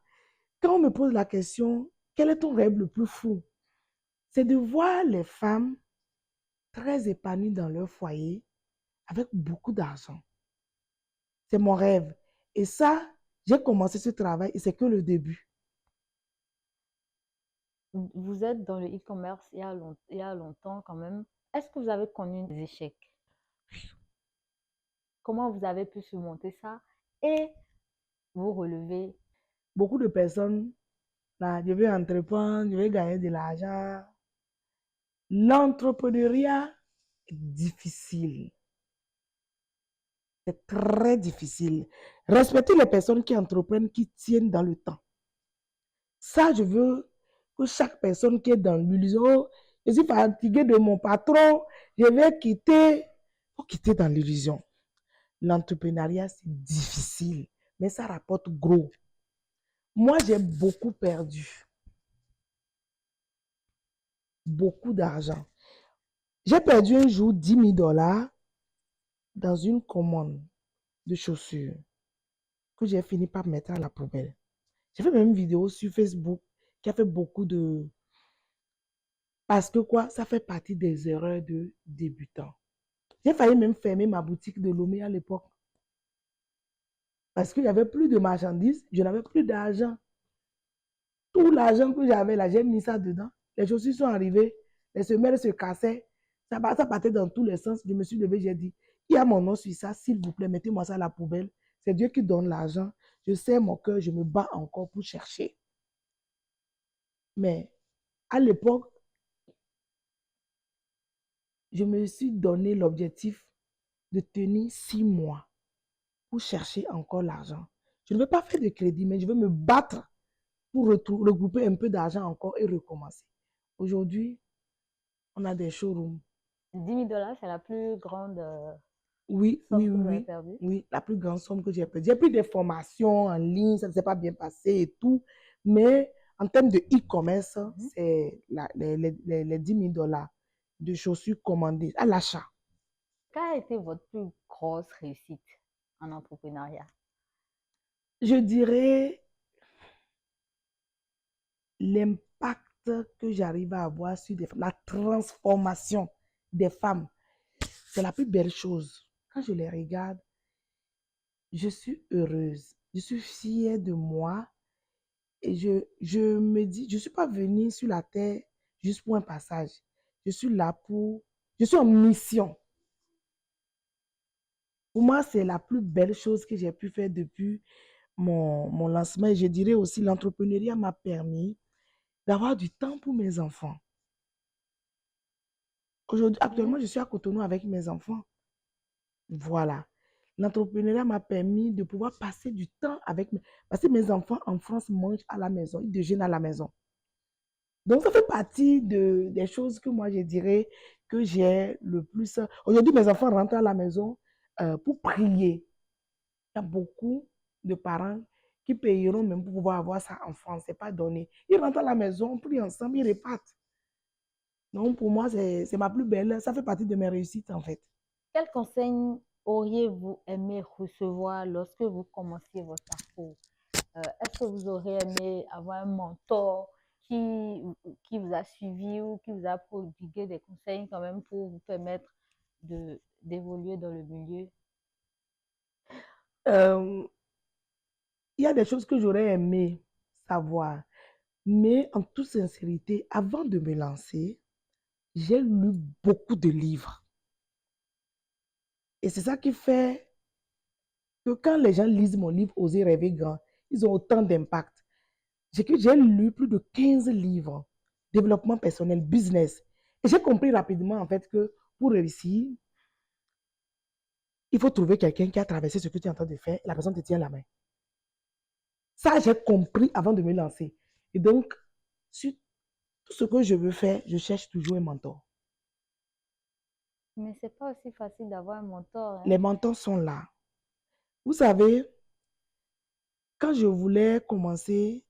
quand on me pose la question, quel est ton rêve le plus fou? C'est de voir les femmes très épanouies dans leur foyer avec beaucoup d'argent. C'est mon rêve. Et ça, j'ai commencé ce travail et c'est que le début. Vous êtes dans le e-commerce il y a longtemps quand même. Est-ce que vous avez connu des échecs? Comment vous avez pu surmonter ça et vous relever? Beaucoup de personnes, là, je vais entreprendre, je vais gagner de l'argent. L'entrepreneuriat est difficile. C'est très difficile. Respectez les personnes qui entreprennent, qui tiennent dans le temps. Ça, je veux que chaque personne qui est dans l'illusion, oh, je suis fatigué de mon patron, je vais quitter. Il faut quitter dans l'illusion. L'entrepreneuriat, c'est difficile, mais ça rapporte gros. Moi, j'ai beaucoup perdu. Beaucoup d'argent. J'ai perdu un jour 10 000 $ dans une commande de chaussures que j'ai fini par mettre à la poubelle. J'ai fait même une vidéo sur Facebook qui a fait beaucoup de... Parce que quoi, ça fait partie des erreurs de débutants. J'ai failli même fermer ma boutique de Lomé à l'époque. Parce qu'il n'y avait plus de marchandises, je n'avais plus d'argent. Tout l'argent que j'avais là, j'ai mis ça dedans. Les chaussures sont arrivées, les semelles se cassaient, ça partait dans tous les sens. Je me suis levée, j'ai dit, il y a mon nom sur ça, s'il vous plaît, mettez-moi ça à la poubelle. C'est Dieu qui donne l'argent. Je sais mon cœur, je me bats encore pour chercher. Mais à l'époque, je me suis donné l'objectif de tenir 6 mois pour chercher encore l'argent. Je ne veux pas faire de crédit, mais je veux me battre pour regrouper un peu d'argent encore et recommencer. Aujourd'hui, on a des showrooms. 10 000 $, c'est la plus grande Oui, somme oui, que oui, vous avez oui. perdue. Oui, la plus grande somme que j'ai perdue. J'ai pris des formations en ligne, ça ne s'est pas bien passé et tout. Mais en termes de e-commerce, c'est les 10 000 $ de chaussures commandées à l'achat. Quelle a été votre plus grosse réussite en entrepreneuriat? Je dirais l'impact que j'arrive à avoir sur la transformation des femmes. C'est la plus belle chose. Quand je les regarde, je suis heureuse. Je suis fière de moi. Et je me dis, je ne suis pas venue sur la terre juste pour un passage. Je suis là pour... Je suis en mission. Pour moi, c'est la plus belle chose que j'ai pu faire depuis mon lancement. Et je dirais aussi, l'entrepreneuriat m'a permis d'avoir du temps pour mes enfants. Aujourd'hui, actuellement, je suis à Cotonou avec mes enfants. Voilà. L'entrepreneuriat m'a permis de pouvoir passer du temps avec mes... Parce que mes enfants en France mangent à la maison, ils déjeunent à la maison. Donc, ça fait partie des choses que moi, je dirais que j'ai le plus... Aujourd'hui, mes enfants rentrent à la maison pour prier. Il y a beaucoup de parents qui payeront même pour pouvoir avoir ça en France. Ce n'est pas donné. Ils rentrent à la maison, on prie ensemble, ils repartent. Donc, pour moi, c'est ma plus belle. Ça fait partie de mes réussites, en fait. Quel conseil auriez-vous aimé recevoir lorsque vous commenciez votre parcours? Est-ce que vous auriez aimé avoir un mentor qui vous a suivi ou qui vous a prodigué des conseils quand même pour vous permettre d'évoluer dans le milieu? Il y a des choses que j'aurais aimé savoir. Mais en toute sincérité, avant de me lancer, j'ai lu beaucoup de livres. Et c'est ça qui fait que quand les gens lisent mon livre Oser rêver grand, ils ont autant d'impact. J'ai lu plus de 15 livres, développement personnel, business. Et j'ai compris rapidement en fait que pour réussir, il faut trouver quelqu'un qui a traversé ce que tu es en train de faire et la personne te tient la main. Ça, j'ai compris avant de me lancer. Et donc, sur tout ce que je veux faire, je cherche toujours un mentor. Mais c'est pas aussi facile d'avoir un mentor, hein? Les mentors sont là. Vous savez, quand je voulais commencer,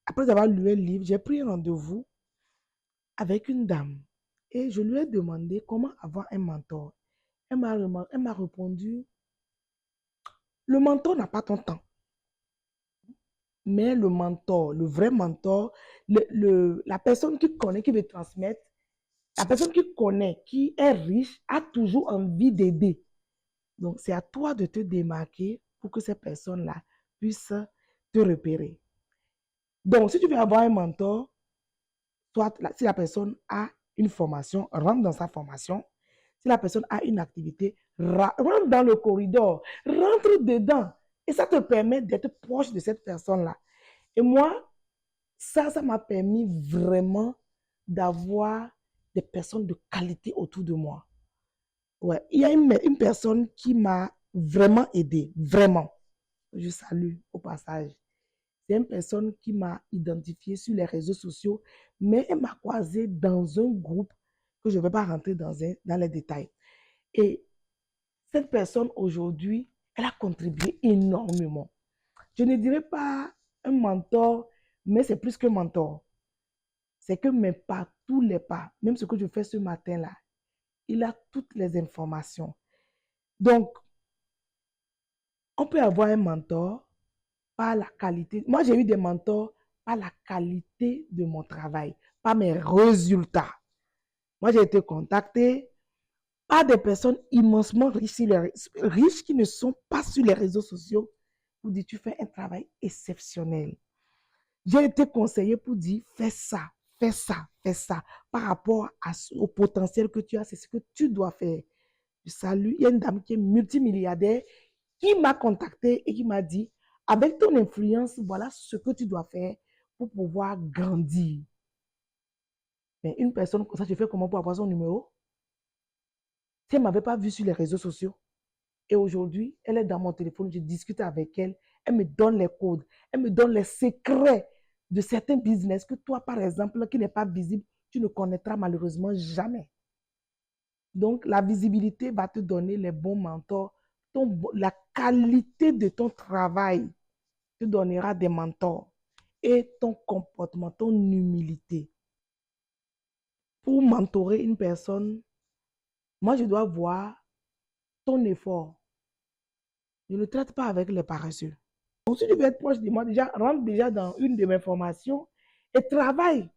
après avoir lu un livre, j'ai pris un rendez-vous avec une dame et je lui ai demandé comment avoir un mentor. Elle m'a répondu, le mentor n'a pas ton temps, mais le mentor, le vrai mentor, la personne qui connaît, qui veut transmettre, la personne qui connaît, qui est riche, a toujours envie d'aider. Donc, c'est à toi de te démarquer pour que ces personnes-là puissent te repérer. Donc, si tu veux avoir un mentor, soit si la personne a une formation, rentre dans sa formation. Si la personne a une activité, rentre dans le corridor, rentre dedans. Et ça te permet d'être proche de cette personne-là. Et moi, ça m'a permis vraiment d'avoir des personnes de qualité autour de moi. Ouais. Il y a une personne qui m'a vraiment aidé, vraiment. Je salue au passage. C'est une personne qui m'a identifié sur les réseaux sociaux, mais elle m'a croisé dans un groupe que je ne vais pas rentrer dans les détails. Et cette personne, aujourd'hui, elle a contribué énormément. Je ne dirais pas un mentor, mais c'est plus qu'un mentor. C'est que mes pas, tous les pas, même ce que je fais ce matin-là, il a toutes les informations. Donc, on peut avoir un mentor par la qualité. Moi, j'ai eu des mentors par la qualité de mon travail, par mes résultats. Moi, j'ai été contactée par des personnes immensement riches qui ne sont pas sur les réseaux sociaux pour dire tu fais un travail exceptionnel. J'ai été conseillée pour dire fais ça, fais ça, fais ça. Par rapport au potentiel que tu as, c'est ce que tu dois faire. Je salue, il y a une dame qui est multimilliardaire qui m'a contacté et qui m'a dit, avec ton influence, voilà ce que tu dois faire pour pouvoir grandir. Mais une personne comme ça, je fais comment pour avoir son numéro? Si elle ne m'avait pas vu sur les réseaux sociaux, et aujourd'hui, elle est dans mon téléphone, je discute avec elle, elle me donne les codes, elle me donne les secrets de certains business que toi, par exemple, qui n'est pas visible, tu ne connaîtras malheureusement jamais. Donc, la visibilité va te donner les bons mentors. La qualité de ton travail te donnera des mentors. Et ton comportement, ton humilité. Pour mentorer une personne, moi, je dois voir ton effort. Je ne traite pas avec les paresseux. Donc, si tu veux être proche de moi, déjà, rentre déjà dans une de mes formations et travaille.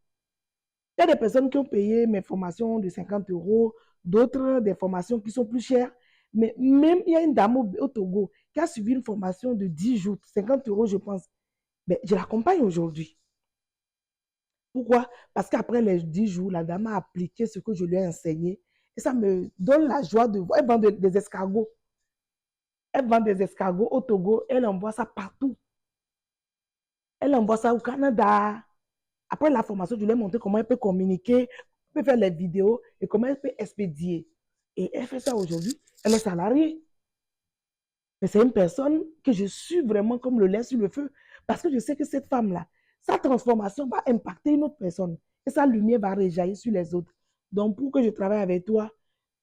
Il y a des personnes qui ont payé mes formations de 50 euros, d'autres des formations qui sont plus chères. Mais même, il y a une dame au Togo qui a suivi une formation de 10 jours, 50 euros, je pense. Mais je l'accompagne aujourd'hui. Pourquoi? Parce qu'après les 10 jours, la dame a appliqué ce que je lui ai enseigné. Et ça me donne la joie de voir. Elle vend des escargots. Elle vend des escargots au Togo. Elle envoie ça partout. Elle envoie ça au Canada. Après la formation, je lui ai montré comment elle peut communiquer, elle peut faire les vidéos et comment elle peut expédier. Et elle fait ça aujourd'hui. Elle est salariée. Mais c'est une personne que je suis vraiment comme le lait sur le feu. Parce que je sais que cette femme-là, sa transformation va impacter une autre personne. Et sa lumière va rejaillir sur les autres. Donc, pour que je travaille avec toi,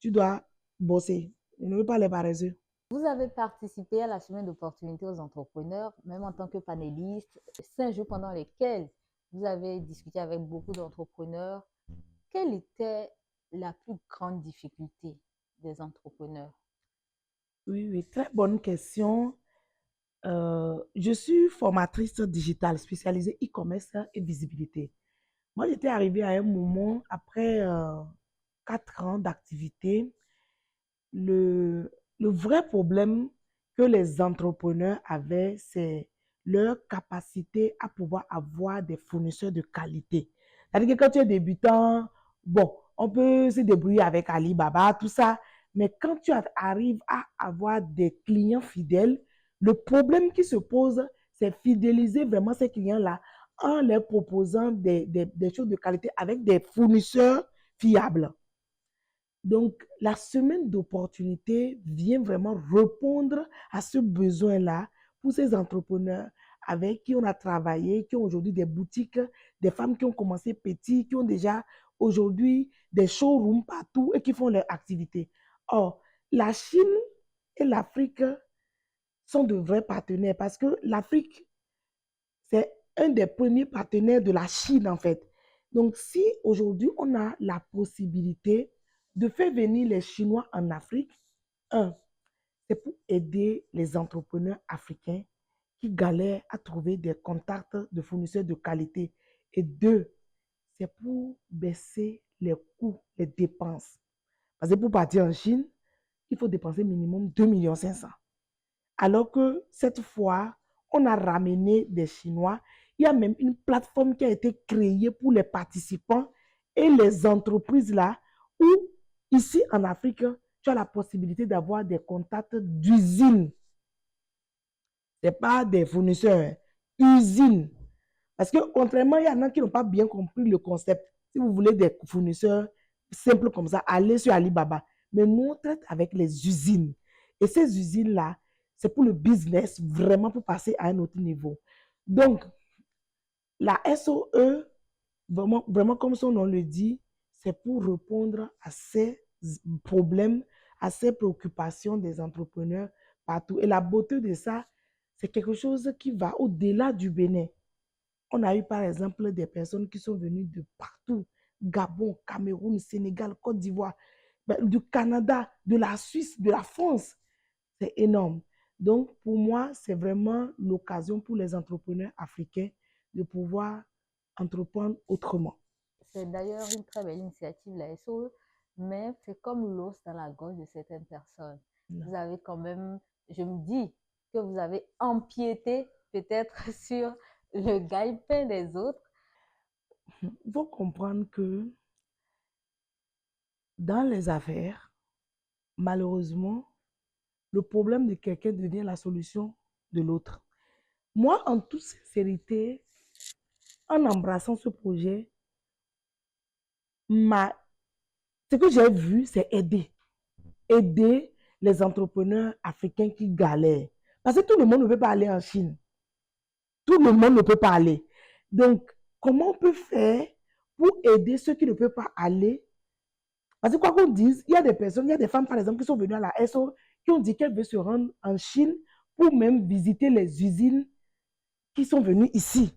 tu dois bosser. Je ne veux pas les paresseux. Vous avez participé à la semaine d'opportunités aux entrepreneurs, même en tant que panéliste, 5 jours pendant lesquels vous avez discuté avec beaucoup d'entrepreneurs. Quelle était la plus grande difficulté des entrepreneurs? Oui, oui, très bonne question. Je suis formatrice digitale spécialisée e-commerce et visibilité. Moi, j'étais arrivée à un moment, après 4 ans d'activité, le vrai problème que les entrepreneurs avaient, c'est leur capacité à pouvoir avoir des fournisseurs de qualité. C'est-à-dire que quand tu es débutant, bon, on peut se débrouiller avec Alibaba, tout ça, mais quand tu arrives à avoir des clients fidèles, le problème qui se pose, c'est fidéliser vraiment ces clients-là en leur proposant des choses de qualité avec des fournisseurs fiables. Donc, la semaine d'opportunité vient vraiment répondre à ce besoin-là pour ces entrepreneurs avec qui on a travaillé, qui ont aujourd'hui des boutiques, des femmes qui ont commencé petit, qui ont déjà aujourd'hui des showrooms partout et qui font leur activité. Or, la Chine et l'Afrique sont de vrais partenaires parce que l'Afrique, c'est un des premiers partenaires de la Chine en fait. Donc, si aujourd'hui on a la possibilité de faire venir les Chinois en Afrique, un, c'est pour aider les entrepreneurs africains qui galèrent à trouver des contacts de fournisseurs de qualité. Et deux, c'est pour baisser les coûts, les dépenses. Parce que pour partir en Chine, il faut dépenser minimum 2,5 millions. Alors que cette fois, on a ramené des Chinois. Il y a même une plateforme qui a été créée pour les participants et les entreprises là, où ici en Afrique, tu as la possibilité d'avoir des contacts d'usines. Ce n'est pas des fournisseurs, usines. Parce que contrairement, il y en a qui n'ont pas bien compris le concept. Si vous voulez des fournisseurs simples comme ça, allez sur Alibaba. Mais nous, on traite avec les usines. Et ces usines-là, c'est pour le business, vraiment pour passer à un autre niveau. Donc, la SOE, vraiment, vraiment comme son nom le dit, c'est pour répondre à ces problèmes, à ces préoccupations des entrepreneurs partout. Et la beauté de ça, c'est quelque chose qui va au-delà du Bénin. On a eu par exemple des personnes qui sont venues de partout, Gabon, Cameroun, Sénégal, Côte d'Ivoire, du Canada, de la Suisse, de la France. C'est énorme. Donc, pour moi, c'est vraiment l'occasion pour les entrepreneurs africains de pouvoir entreprendre autrement. C'est d'ailleurs une très belle initiative, la SOE, mais c'est comme l'os dans la gorge de certaines personnes. Non. Vous avez quand même, je me dis que vous avez empiété peut-être sur le gagne-pain des autres. Il faut comprendre que dans les affaires, malheureusement, le problème de quelqu'un devient la solution de l'autre. Moi, en toute sincérité, en embrassant ce projet, ce que j'ai vu, c'est aider. Aider les entrepreneurs africains qui galèrent. Parce que tout le monde ne peut pas aller en Chine. Tout le monde ne peut pas aller. Donc, comment on peut faire pour aider ceux qui ne peuvent pas aller? Parce que quoi qu'on dise, il y a des personnes, il y a des femmes, par exemple, qui sont venues à la SO, qui ont dit qu'elles veulent se rendre en Chine pour même visiter les usines qui sont venues ici.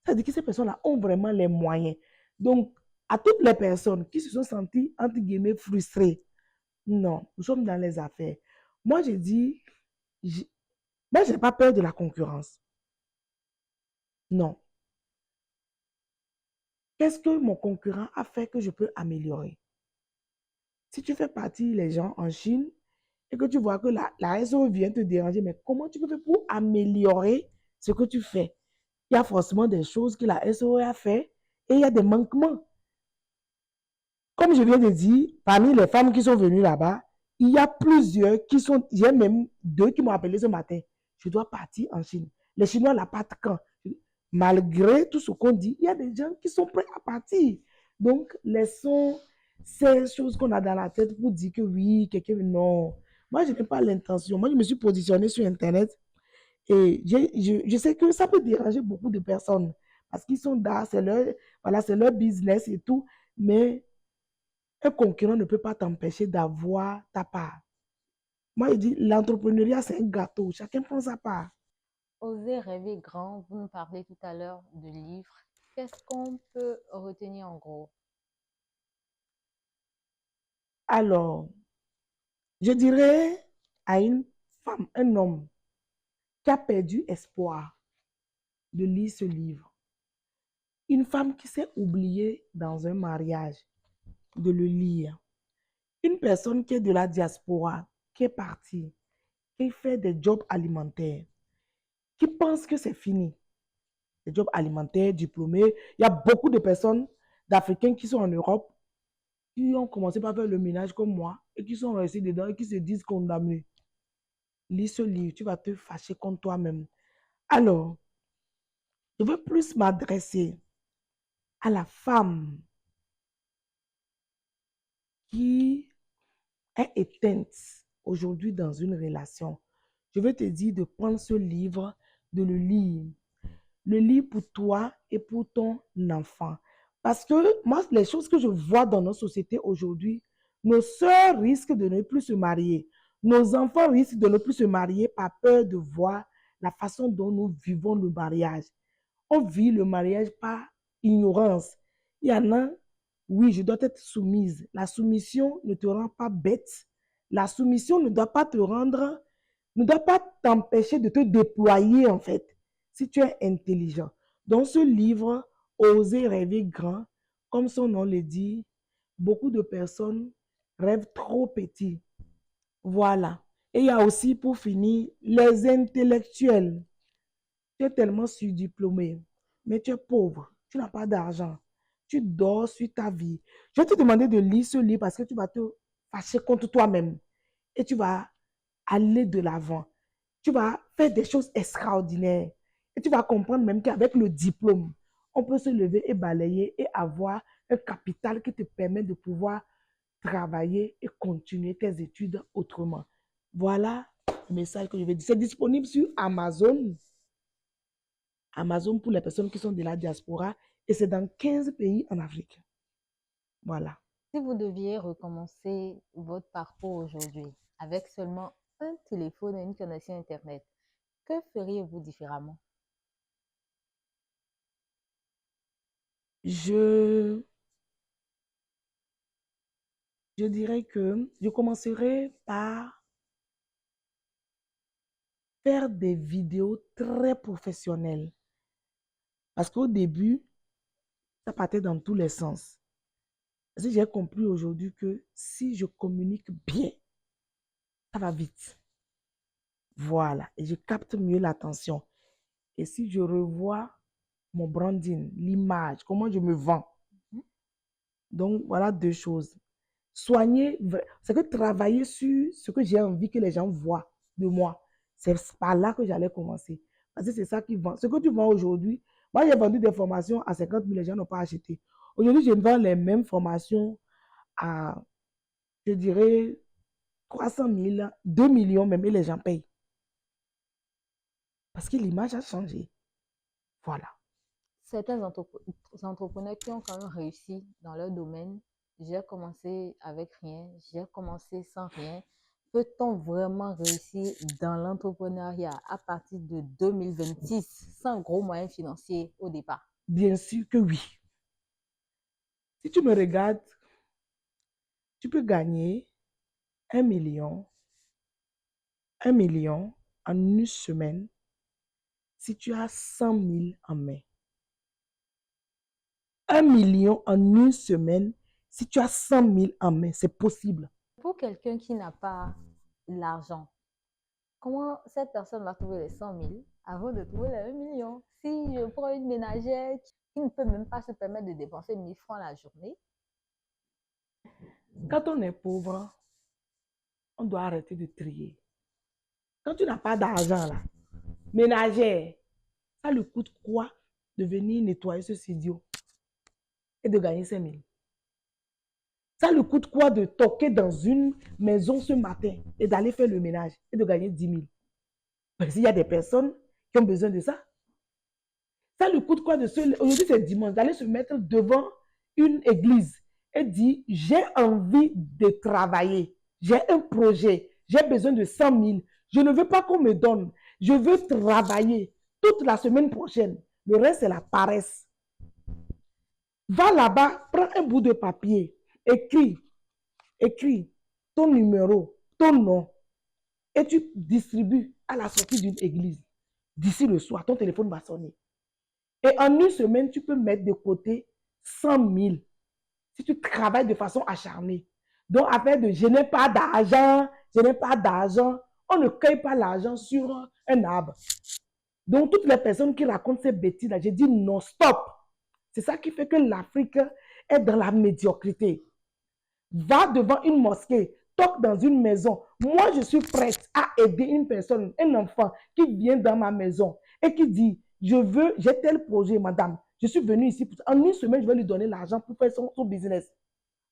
C'est-à-dire que ces personnes-là ont vraiment les moyens. Donc, à toutes les personnes qui se sont senties, entre guillemets, frustrées, non, nous sommes dans les affaires. Moi, j'ai dit, moi, je n'ai pas peur de la concurrence. Non. Qu'est-ce que mon concurrent a fait que je peux améliorer? Si tu fais partie les gens en Chine et que tu vois que la SO vient te déranger, mais comment tu peux faire pour améliorer ce que tu fais? Il y a forcément des choses que la SO a fait et il y a des manquements. Comme je viens de dire, parmi les femmes qui sont venues là-bas, il y a plusieurs qui sont, j'ai même 2 qui m'ont appelé ce matin. Je dois partir en Chine. Les Chinois la partent quand? Malgré tout ce qu'on dit, il y a des gens qui sont prêts à partir. Donc, laissons ces choses qu'on a dans la tête pour dire que oui, quelqu'un, non. Moi, je n'ai pas l'intention. Moi, je me suis positionnée sur Internet et je sais que ça peut déranger beaucoup de personnes parce qu'ils sont là, voilà, c'est leur business et tout, mais un concurrent ne peut pas t'empêcher d'avoir ta part. Moi, je dis, l'entrepreneuriat, c'est un gâteau. Chacun prend sa part. Oser rêver grand, vous nous parlez tout à l'heure de livres. Qu'est-ce qu'on peut retenir en gros? Alors, je dirais à une femme, un homme qui a perdu espoir de lire ce livre. Une femme qui s'est oubliée dans un mariage, de le lire. Une personne qui est de la diaspora, qui est partie, qui fait des jobs alimentaires, qui pense que c'est fini. Des jobs alimentaires, diplômés. Il y a beaucoup de personnes d'Africains qui sont en Europe, qui ont commencé par faire le ménage comme moi et qui sont restés dedans et qui se disent condamnés. Lis ce livre, tu vas te fâcher contre toi-même. Alors, je veux plus m'adresser à la femme qui est éteinte aujourd'hui dans une relation. Je veux te dire de prendre ce livre, de le lire. Le lire pour toi et pour ton enfant. Parce que moi, les choses que je vois dans nos sociétés aujourd'hui, nos sœurs risquent de ne plus se marier. Nos enfants risquent de ne plus se marier par peur de voir la façon dont nous vivons le mariage. On vit le mariage par ignorance. Il y en a, oui, je dois être soumise. La soumission ne te rend pas bête. La soumission ne doit pas te rendre, ne doit pas t'empêcher de te déployer en fait, si tu es intelligent. Dans ce livre, Oser rêver grand, comme son nom le dit, beaucoup de personnes rêvent trop petit. Voilà. Et il y a aussi, pour finir, les intellectuels. Tu es tellement surdiplômé, mais tu es pauvre, tu n'as pas d'argent, tu dors sur ta vie. Je vais te demander de lire ce livre parce que tu vas te fâcher contre toi-même et tu vas aller de l'avant. Tu vas faire des choses extraordinaires et tu vas comprendre même qu'avec le diplôme, on peut se lever et balayer et avoir un capital qui te permet de pouvoir travailler et continuer tes études autrement. Voilà le message que je vais dire. C'est disponible sur Amazon. Amazon pour les personnes qui sont de la diaspora et c'est dans 15 pays en Afrique. Voilà. Si vous deviez recommencer votre parcours aujourd'hui avec seulement un téléphone et une connexion Internet, que feriez-vous différemment? Je, je dirais que je commencerai par faire des vidéos très professionnelles. Parce qu'au début, ça partait dans tous les sens. Parce que j'ai compris aujourd'hui que si je communique bien, ça va vite. Voilà. Et je capte mieux l'attention. Et si je revois mon branding, l'image, comment je me vends. Donc, voilà 2 choses. Soigner, c'est que travailler sur ce que j'ai envie que les gens voient de moi. C'est par là que j'allais commencer. Parce que c'est ça qui vend. Ce que tu vends aujourd'hui, moi j'ai vendu des formations à 50 000, les gens n'ont pas acheté. Aujourd'hui, je vends les mêmes formations à, je dirais, 300 000, 2 millions même, et les gens payent. Parce que l'image a changé. Voilà. certains entrepreneurs qui ont quand même réussi dans leur domaine. J'ai commencé avec rien, j'ai commencé sans rien. Peut-on vraiment réussir dans l'entrepreneuriat à partir de 2026 sans gros moyens financiers au départ? Bien sûr que oui. Si tu me regardes, tu peux gagner 1 million, 1 million en une semaine si tu as 100 000 en main. 1 million en une semaine si tu as 100 000 en main, c'est possible. Pour quelqu'un qui n'a pas l'argent, comment cette personne va trouver les 100 000 avant de trouver les 1 million? Si je prends une ménagère qui ne peut même pas se permettre de dépenser 1 000 francs la journée. Quand on est pauvre, on doit arrêter de trier. Quand tu n'as pas d'argent, là, ménagère, ça lui coûte quoi de venir nettoyer ce studio et de gagner 5 000? Ça lui coûte quoi de toquer dans une maison ce matin et d'aller faire le ménage et de gagner 10 000? Parce qu'il y a des personnes qui ont besoin de ça. Ça lui coûte quoi de aujourd'hui c'est dimanche, d'aller se mettre devant une église et dire, j'ai envie de travailler, j'ai un projet, j'ai besoin de 100 000, je ne veux pas qu'on me donne, je veux travailler toute la semaine prochaine. Le reste, c'est la paresse. Va là-bas, prends un bout de papier, écris ton numéro, ton nom, et tu distribues à la sortie d'une église. D'ici le soir, ton téléphone va sonner. Et en une semaine, tu peux mettre de côté 100 000 si tu travailles de façon acharnée. Donc, afin de je n'ai pas d'argent, on ne cueille pas l'argent sur un arbre. Donc, toutes les personnes qui racontent ces bêtises-là, j'ai dit non, stop. C'est ça qui fait que l'Afrique est dans la médiocrité. Va devant une mosquée, toque dans une maison. Moi, je suis prête à aider une personne, un enfant qui vient dans ma maison et qui dit, j'ai tel projet, madame. Je suis venue ici. En une semaine, je vais lui donner l'argent pour faire son business.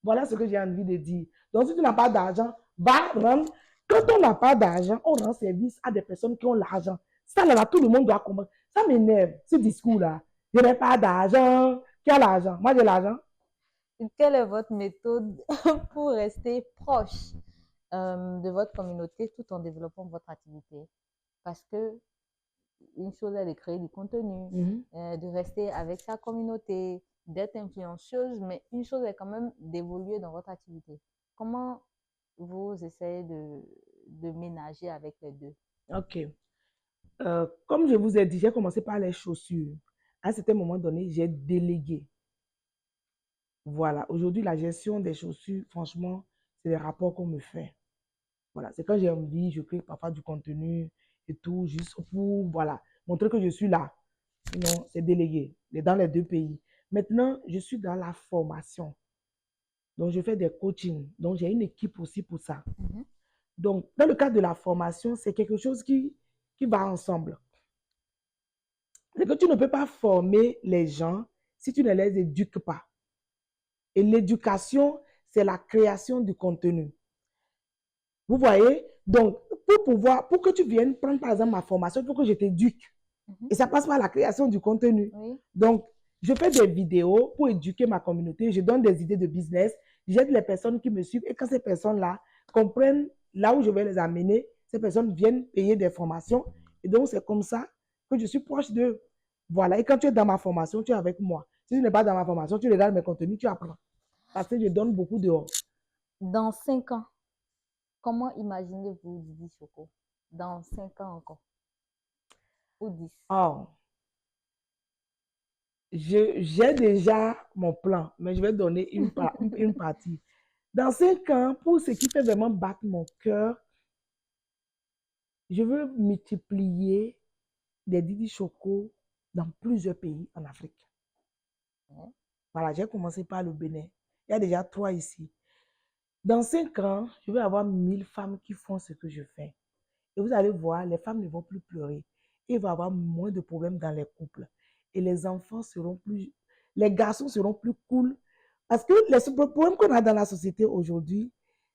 Voilà ce que j'ai envie de dire. Donc, si tu n'as pas d'argent, va rendre. Quand on n'a pas d'argent, on rend service à des personnes qui ont l'argent. Ça, là, tout le monde doit comprendre. Ça m'énerve, ce discours-là. Je n'ai pas d'argent. Qui a l'argent? Moi, j'ai l'argent. Quelle est votre méthode pour rester proche de votre communauté tout en développant votre activité? Parce que une chose est de créer du contenu, de rester avec sa communauté, d'être influenceuse, mais une chose est quand même d'évoluer dans votre activité. Comment vous essayez de ménager avec les deux? Ok. Comme je vous ai dit, j'ai commencé par les chaussures. À un certain moment donné, j'ai délégué. Voilà. Aujourd'hui, la gestion des chaussures, franchement, c'est les rapports qu'on me fait. Voilà. C'est quand j'ai envie, je crée parfois du contenu et tout, juste pour, voilà, montrer que je suis là. Sinon, c'est délégué dans les deux pays. Maintenant, je suis dans la formation. Donc, je fais des coachings. Donc, j'ai une équipe aussi pour ça. Donc, dans le cadre de la formation, c'est quelque chose qui va ensemble. C'est que tu ne peux pas former les gens si tu ne les éduques pas. Et l'éducation, c'est la création du contenu. Vous voyez? Donc, pour que tu viennes prendre par exemple ma formation, il faut que je t'éduque. Et ça passe par la création du contenu. Oui. Donc, je fais des vidéos pour éduquer ma communauté. Je donne des idées de business. J'aide les personnes qui me suivent. Et quand ces personnes-là comprennent là où je vais les amener, ces personnes viennent payer des formations. Et donc, c'est comme ça que je suis proche d'eux. Voilà. Et quand tu es dans ma formation, tu es avec moi. Si tu n'es pas dans ma formation, tu regardes mes contenus, tu apprends. Parce que je donne beaucoup dehors. Dans 5 ans, comment imaginez-vous Didi Choco? Dans 5 ans encore? Ou 10? Oh. J'ai déjà mon plan, mais je vais donner une partie. Dans 5 ans, pour ce qui fait vraiment battre mon cœur, je veux multiplier des Didi Choco dans plusieurs pays en Afrique. Voilà, j'ai commencé par le Bénin. Il y a déjà 3 ici. Dans 5 ans, je vais avoir 1000 femmes qui font ce que je fais. Et vous allez voir, les femmes ne vont plus pleurer. Il va y avoir moins de problèmes dans les couples. Et les enfants seront plus... Les garçons seront plus cool. Parce que les problèmes qu'on a dans la société aujourd'hui,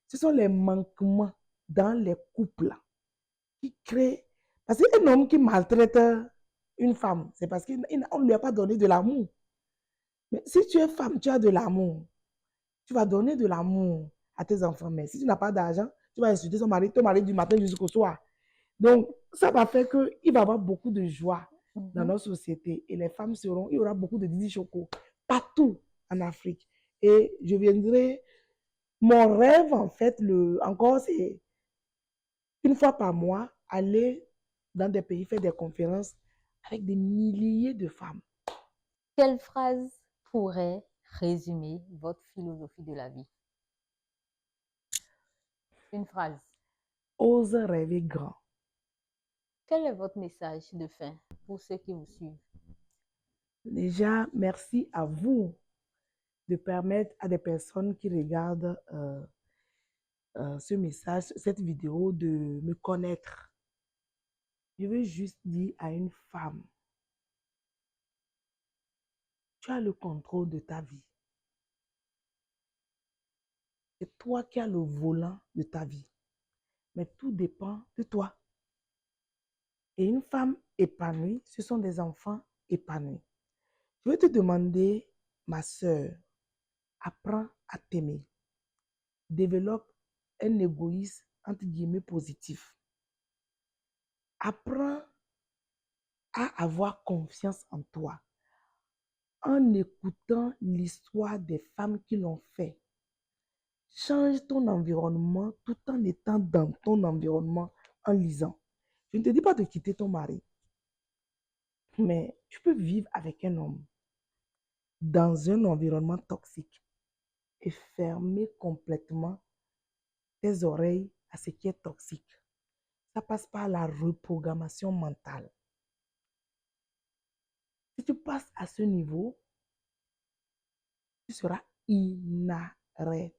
ce sont les manquements dans les couples qui créent... Parce qu'un homme qui maltraite une femme, c'est parce qu'on ne lui a pas donné de l'amour. Mais si tu es femme, tu as de l'amour. Tu vas donner de l'amour à tes enfants. Mais si tu n'as pas d'argent, tu vas insulter ton mari du matin jusqu'au soir. Donc, ça va faire qu'il va y avoir beaucoup de joie dans notre société. Et les femmes seront, il y aura beaucoup de Didi Choco partout en Afrique. Et je viendrai, mon rêve en fait, encore, c'est une fois par mois, aller dans des pays, faire des conférences avec des milliers de femmes. Quelle phrase pourrait résumer votre philosophie de la vie? Une phrase. Ose rêver grand. Quel est votre message de fin pour ceux qui vous suivent? Déjà, merci à vous de permettre à des personnes qui regardent ce message, cette vidéo, de me connaître. Je veux juste dire à une femme, tu as le contrôle de ta vie. C'est toi qui as le volant de ta vie. Mais tout dépend de toi. Et une femme épanouie, ce sont des enfants épanouis. Je veux te demander, ma sœur, apprends à t'aimer. Développe un égoïsme, entre guillemets, positif. Apprends à avoir confiance en toi en écoutant l'histoire des femmes qui l'ont fait. Change ton environnement tout en étant dans ton environnement en lisant. Je ne te dis pas de quitter ton mari, mais tu peux vivre avec un homme dans un environnement toxique et fermer complètement tes oreilles à ce qui est toxique. Ça passe par la reprogrammation mentale. Si tu passes à ce niveau, tu seras inarrêtable.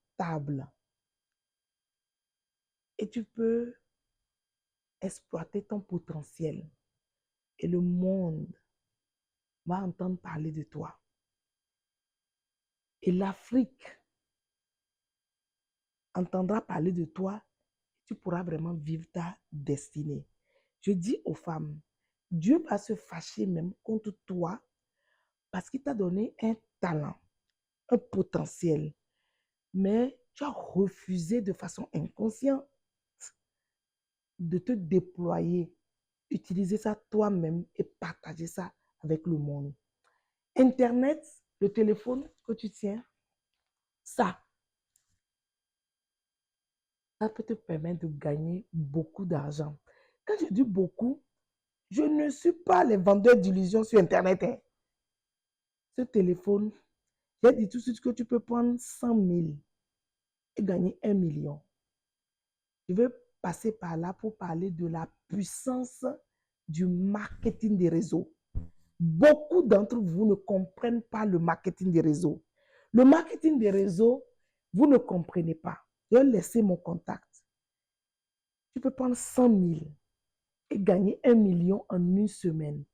Et tu peux exploiter ton potentiel. Et le monde va entendre parler de toi. Et l'Afrique entendra parler de toi. Tu pourras vraiment vivre ta destinée. Je dis aux femmes, Dieu va se fâcher même contre toi parce qu'il t'a donné un talent, un potentiel. Mais tu as refusé de façon inconsciente de te déployer, utiliser ça toi-même et partager ça avec le monde. Internet, le téléphone que tu tiens, ça peut te permettre de gagner beaucoup d'argent. Quand je dis beaucoup, je ne suis pas les vendeurs d'illusions sur Internet. Hein. Ce téléphone, j'ai dit tout de suite que tu peux prendre 100 000 et gagner 1 million. Je vais passer par là pour parler de la puissance du marketing des réseaux. Beaucoup d'entre vous ne comprennent pas le marketing des réseaux. Le marketing des réseaux, vous ne comprenez pas. Je vais laisser mon contact. Tu peux prendre 100 000 et gagner 1 million en une semaine,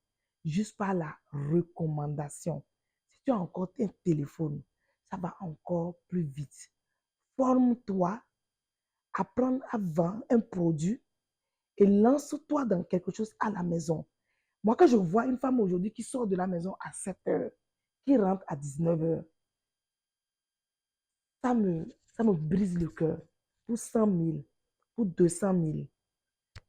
juste par la recommandation. Si tu as encore un téléphone, ça va encore plus vite. Forme-toi, apprends à vendre un produit et lance-toi dans quelque chose à la maison. Moi, quand je vois une femme aujourd'hui qui sort de la maison à 7 heures, qui rentre à 19 heures, ça me brise le cœur. Pour 100 000, pour 200 000,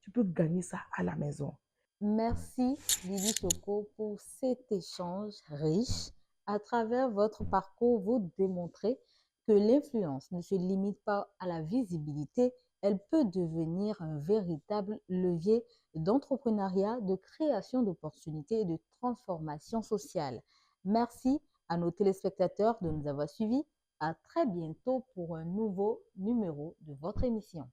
tu peux gagner ça à la maison. Merci Didi Choco pour cet échange riche. À travers votre parcours, vous démontrez que l'influence ne se limite pas à la visibilité, elle peut devenir un véritable levier d'entrepreneuriat, de création d'opportunités et de transformation sociale. Merci à nos téléspectateurs de nous avoir suivis. À très bientôt pour un nouveau numéro de votre émission.